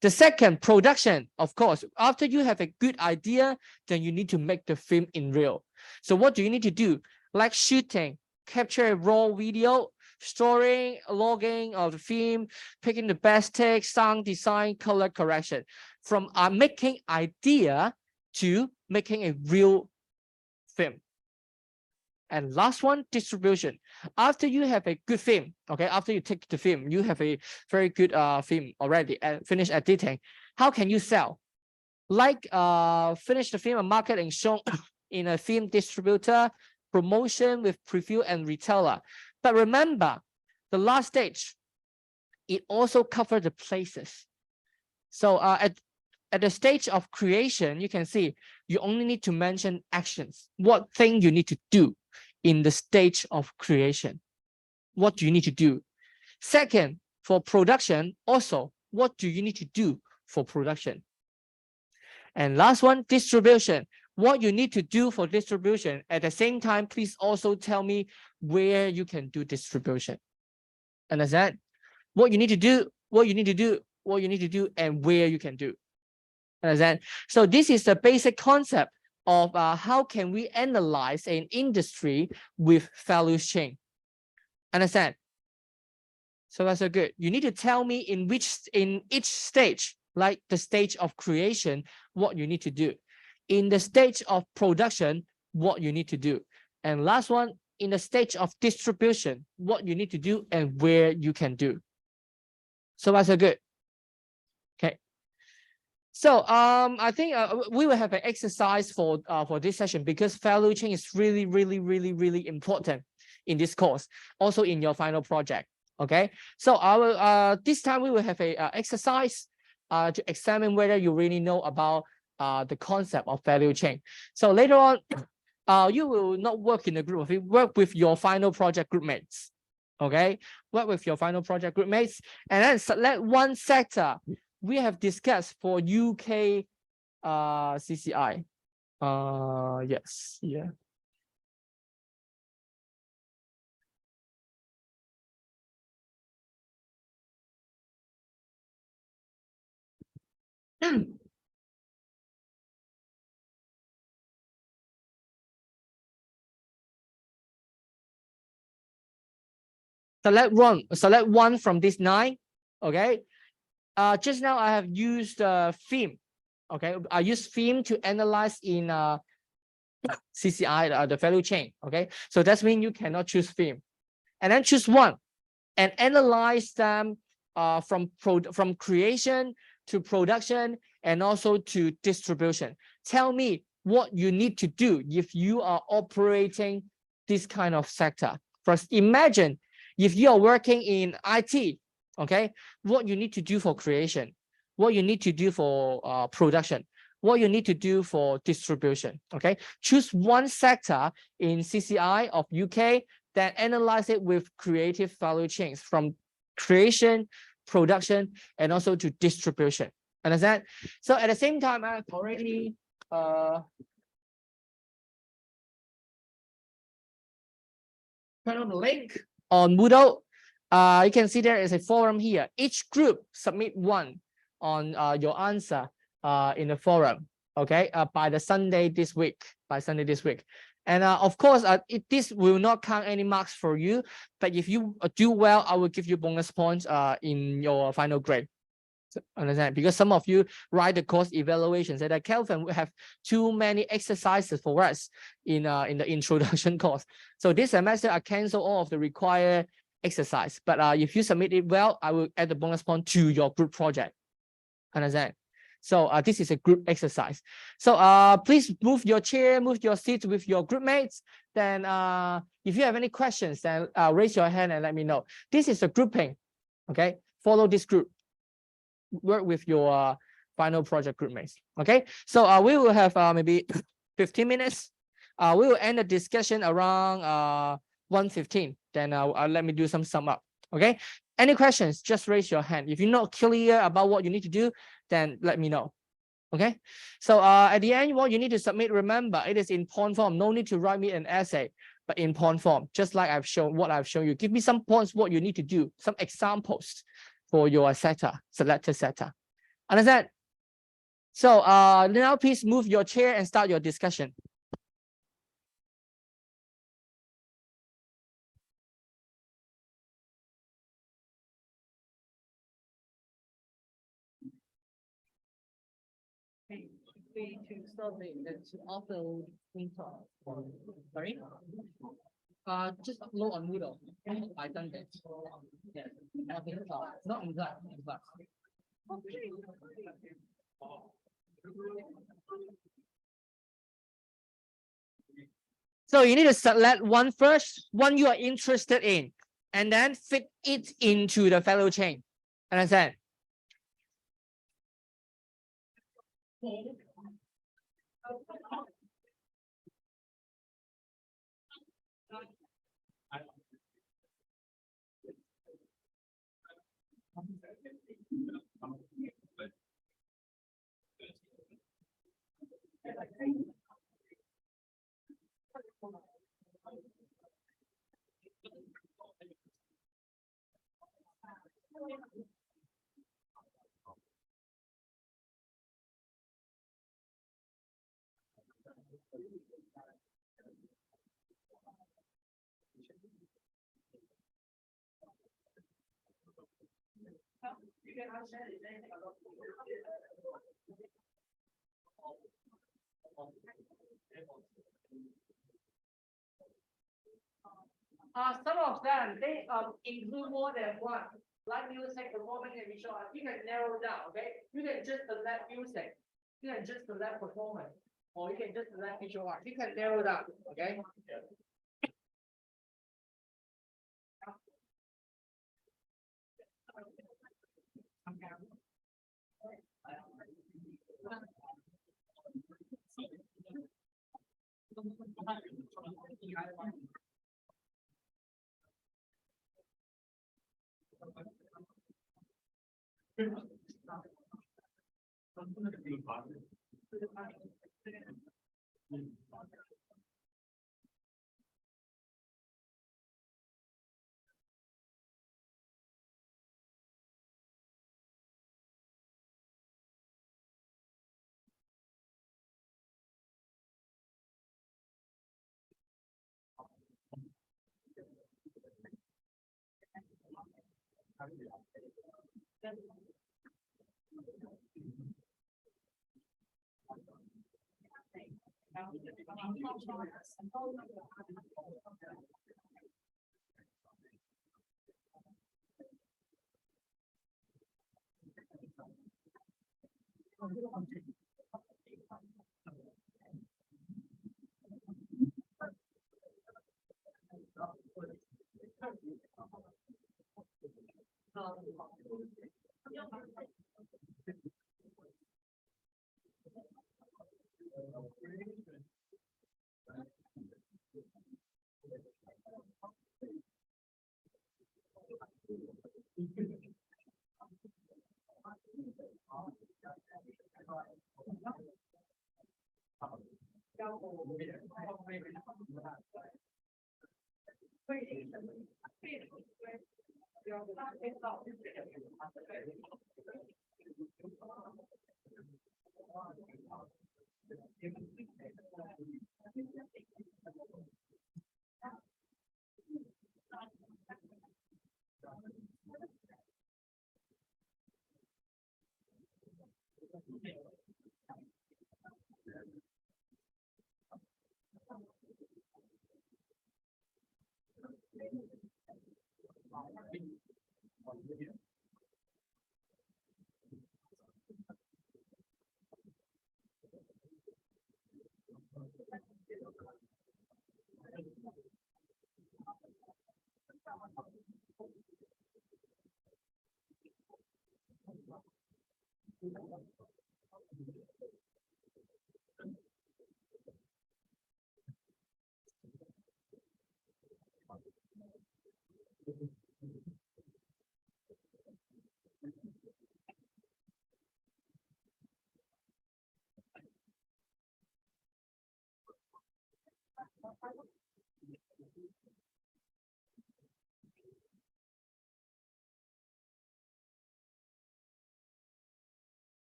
S1: The second, production. Of course, after you have a good idea, then you need to make the film in real. So what do you need to do? Like shooting, capture a raw video, storing, logging of the theme, picking the best text, sound design, color correction. From making idea to making a real theme. And last one, distribution. After you have a good theme, okay, after you take the theme, you have a very good theme already and finished editing. How can you sell? Like finish the theme and marketing shown in a theme distributor, promotion with preview and retailer. But remember, the last stage, it also covers the places. So at the stage of creation, you can see you only need to mention actions. What thing you need to do in the stage of creation? What do you need to do? Second, for production, also, what do you need to do for production? And last one, distribution. What you need to do for distribution. At the same time, please also tell me where you can do distribution. Understand? What you need to do, what you need to do, what you need to do, and where you can do. Understand? So this is the basic concept of how can we analyze an industry with value chain. Understand? So that's so good. You need to tell me in each stage, like the stage of creation, what you need to do. In the stage of production, what you need to do. And last one, in the stage of distribution, what you need to do and where you can do. So that's so good. Okay. So I think we will have an exercise for this session because value chain is really important in this course, also in your final project. Okay. So I will this time we will have a exercise to examine whether you really know about the concept of value chain. So later on, you will not work in a group, you work with your final project group mates. Okay, work with your final project group mates, and then select one sector we have discussed for UK CCI. Yes, yeah. Select one from this 9. Okay. Just now I have used theme. Okay, I use theme to analyze in CCI, the value chain. Okay, so that means you cannot choose theme, and then choose one and analyze them from creation to production and also to distribution. Tell me what you need to do if you are operating this kind of sector. First, imagine if you are working in IT, okay, what you need to do for creation, what you need to do for production, what you need to do for distribution. Okay, choose one sector in CCI of UK, then analyze it with creative value chains from creation, production, and also to distribution. Understand? So at the same time, I've already turn on the link on Moodle. You can see there is a forum here. Each group submit one on your answer in the forum. Okay, by Sunday this week. And of course, this will not count any marks for you. But if you do well, I will give you bonus points in your final grade. So, understand? Because some of you write the course evaluation, say that Kelvin will have too many exercises for us in the introduction course. So this semester, I cancel all of the required exercise. But if you submit it well, I will add the bonus point to your group project. Understand? So this is a group exercise. So please move your chair, move your seat with your group mates. Then if you have any questions, then raise your hand and let me know. This is a grouping. Okay, follow this group. Work with your final project group mates. Okay, so we will have maybe 15 minutes. We will end the discussion around 1:15. Then let me do some sum up. Okay, any questions? Just raise your hand. If you're not clear about what you need to do, then let me know. Okay, so at the end, what you need to submit, remember, it is in point form. No need to write me an essay, but in point form, just like I've shown you. Give me some points, what you need to do, some examples for your selected sector. Understand? So now please move your chair and start your discussion. way to survey that to upload info. Sorry? Just upload on Moodle. I done that. Yeah. Not in class. In class. So you need to select one first, one you are interested in, and then fit it into the fellow chain. Understand? Some of them they include more than one. Like music, performance, and visual art. You can narrow down, okay? You can just select music. You can just select performance, or you can just select visual art. You can narrow down, okay?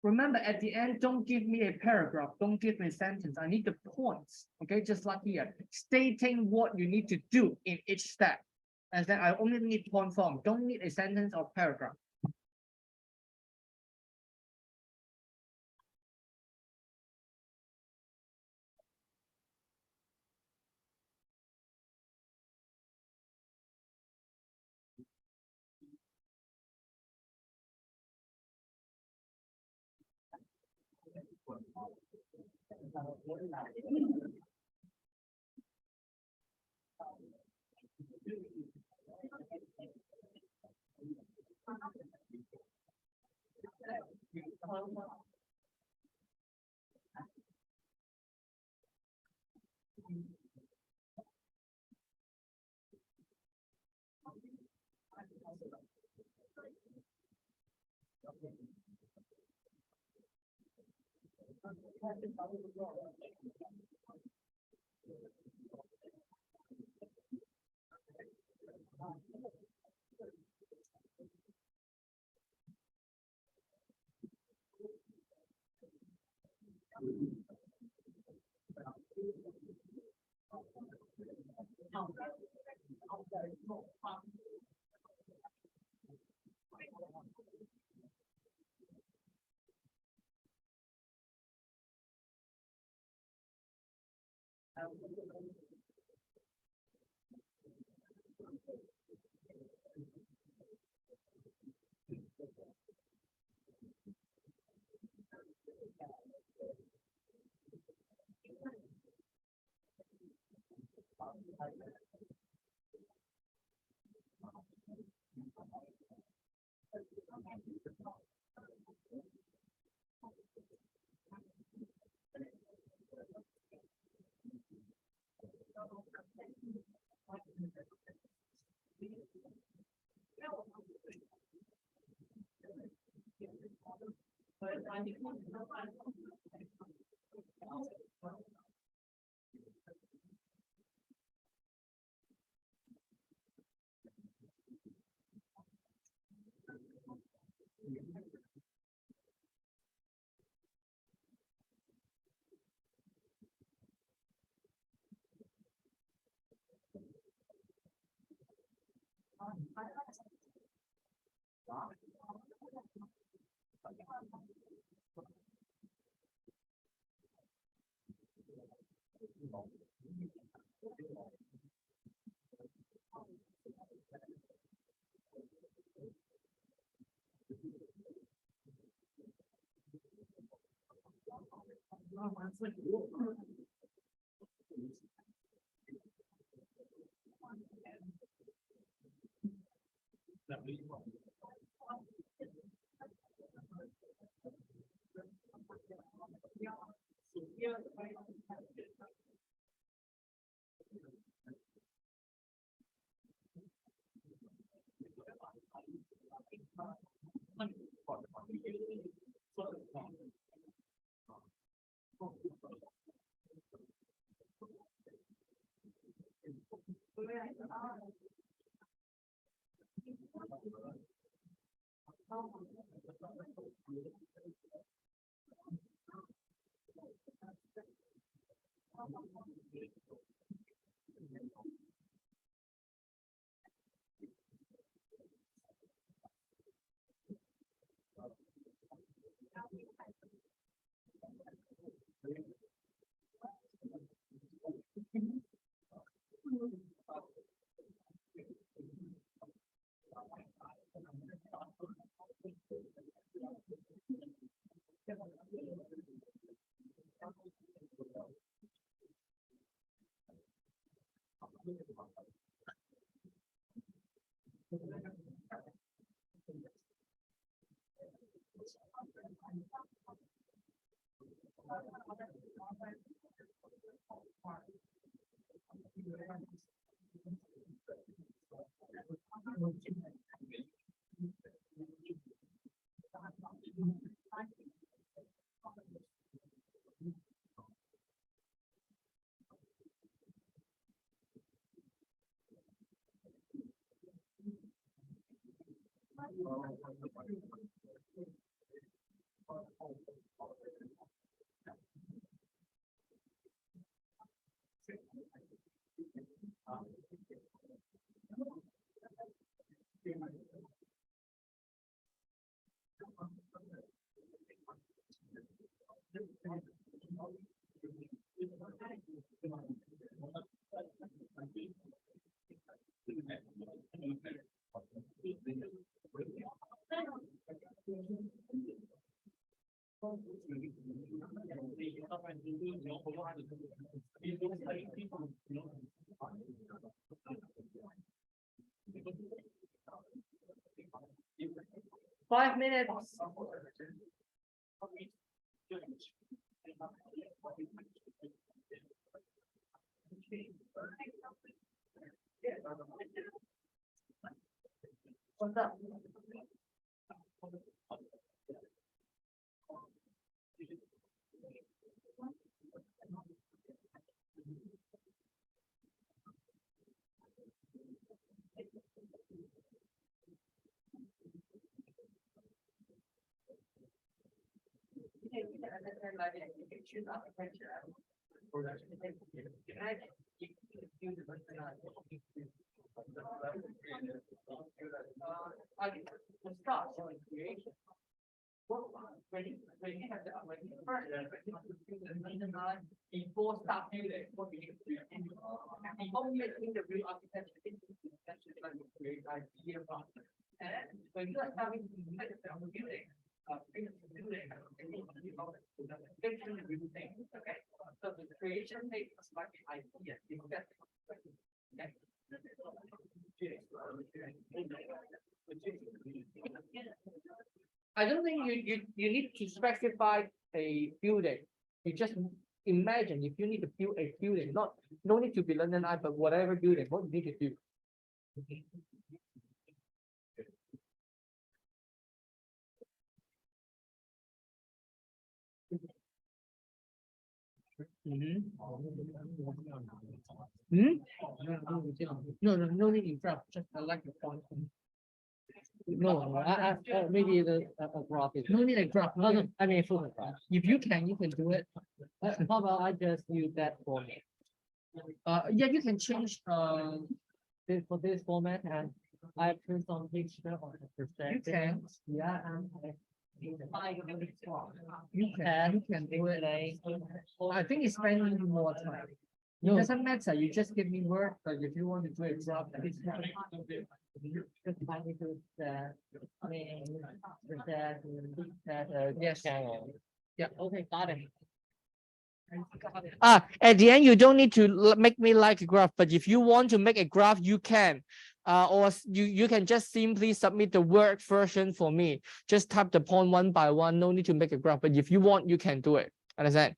S1: Remember, at the end, don't give me a paragraph, don't give me a sentence. I need the points, okay? Just like here, stating what you need to do in each step. And then I only need point form, don't need a sentence or paragraph. 5 minutes. What's up? Before start building, what we need to do before making the real architecture, that should like a great idea about it. And when you are starting to make the building, okay. So the creation takes like an idea. I don't think you need to specify a building. You just imagine if you need to build a building, no need to be London Eye, but whatever building, what you need to do. No need to drop. Just like the point. No, maybe the graph is no need a graph. No, I mean full graph. If you can do it. How about I just use that format? Yeah, you can change this for this format, and I print on picture on the perspective. You can, yeah, and you can do it. I think it's spending more time. No. It doesn't matter. You just give me work, but if you want to do it, drop it. Just find it to that. Yes. Yeah. Okay. Got it. At the end, you don't need to make me like a graph, but if you want to make a graph, you can. Or you can just simply submit the Word version for me. Just type the point one by one. No need to make a graph, but if you want, you can do it. Understand?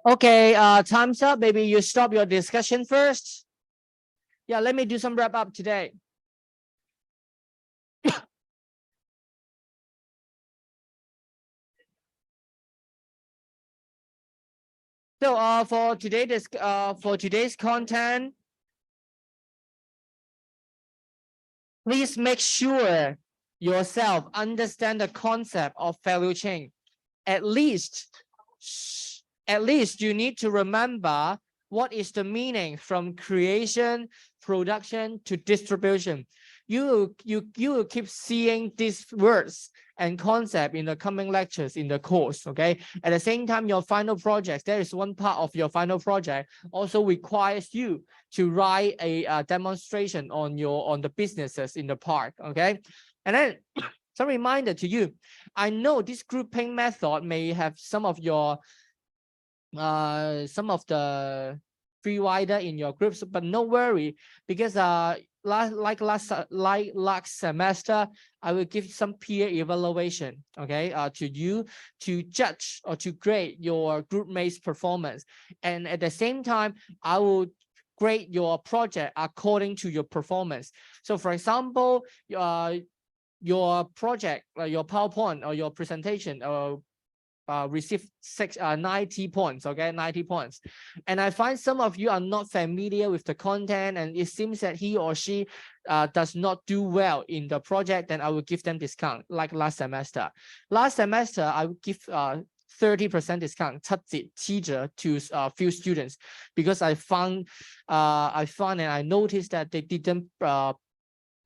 S1: Okay, time's up. Maybe you stop your discussion first. Yeah, let me do some wrap up today. So for today's content, please make sure yourself understand the concept of value chain. At least you need to remember what is the meaning from creation, production to distribution. You will keep seeing these words and concept in the coming lectures in the course. Okay. At the same time, your final projects, there is one part of your final project also requires you to write a demonstration on the businesses in the park. Okay. And then some reminder to you, I know this grouping method may have some of the free rider in your groups, but no worry, because last semester, I will give some peer evaluation, okay, to you to judge or to grade your group mates performance, and at the same time, I will grade your project according to your performance. So, for example, your project, your PowerPoint or your presentation, receive 90 points, okay, 90 points. And I find some of you are not familiar with the content, and it seems that he or she does not do well in the project, then I will give them discount like last semester. Last semester, I will give 30% discount, 七折 to few students, because I found and I noticed that they didn't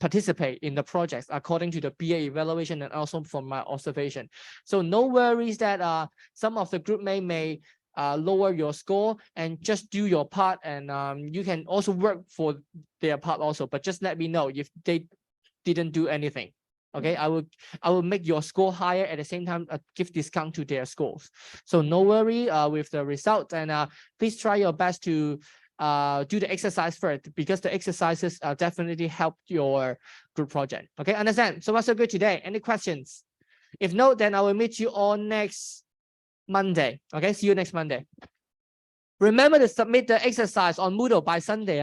S1: participate in the projects according to the BA evaluation and also from my observation. So no worries that some of the group may lower your score, and just do your part, and you can also work for their part also, but just let me know if they didn't do anything. Okay, I will make your score higher, at the same time give discount to their scores. So no worry with the result, and please try your best to do the exercise first, because the exercises definitely help your group project. Okay, understand? So what's so good today? Any questions? If no, then I will meet you on next Monday. Okay, see you next Monday. Remember to submit the exercise on Moodle by Sunday.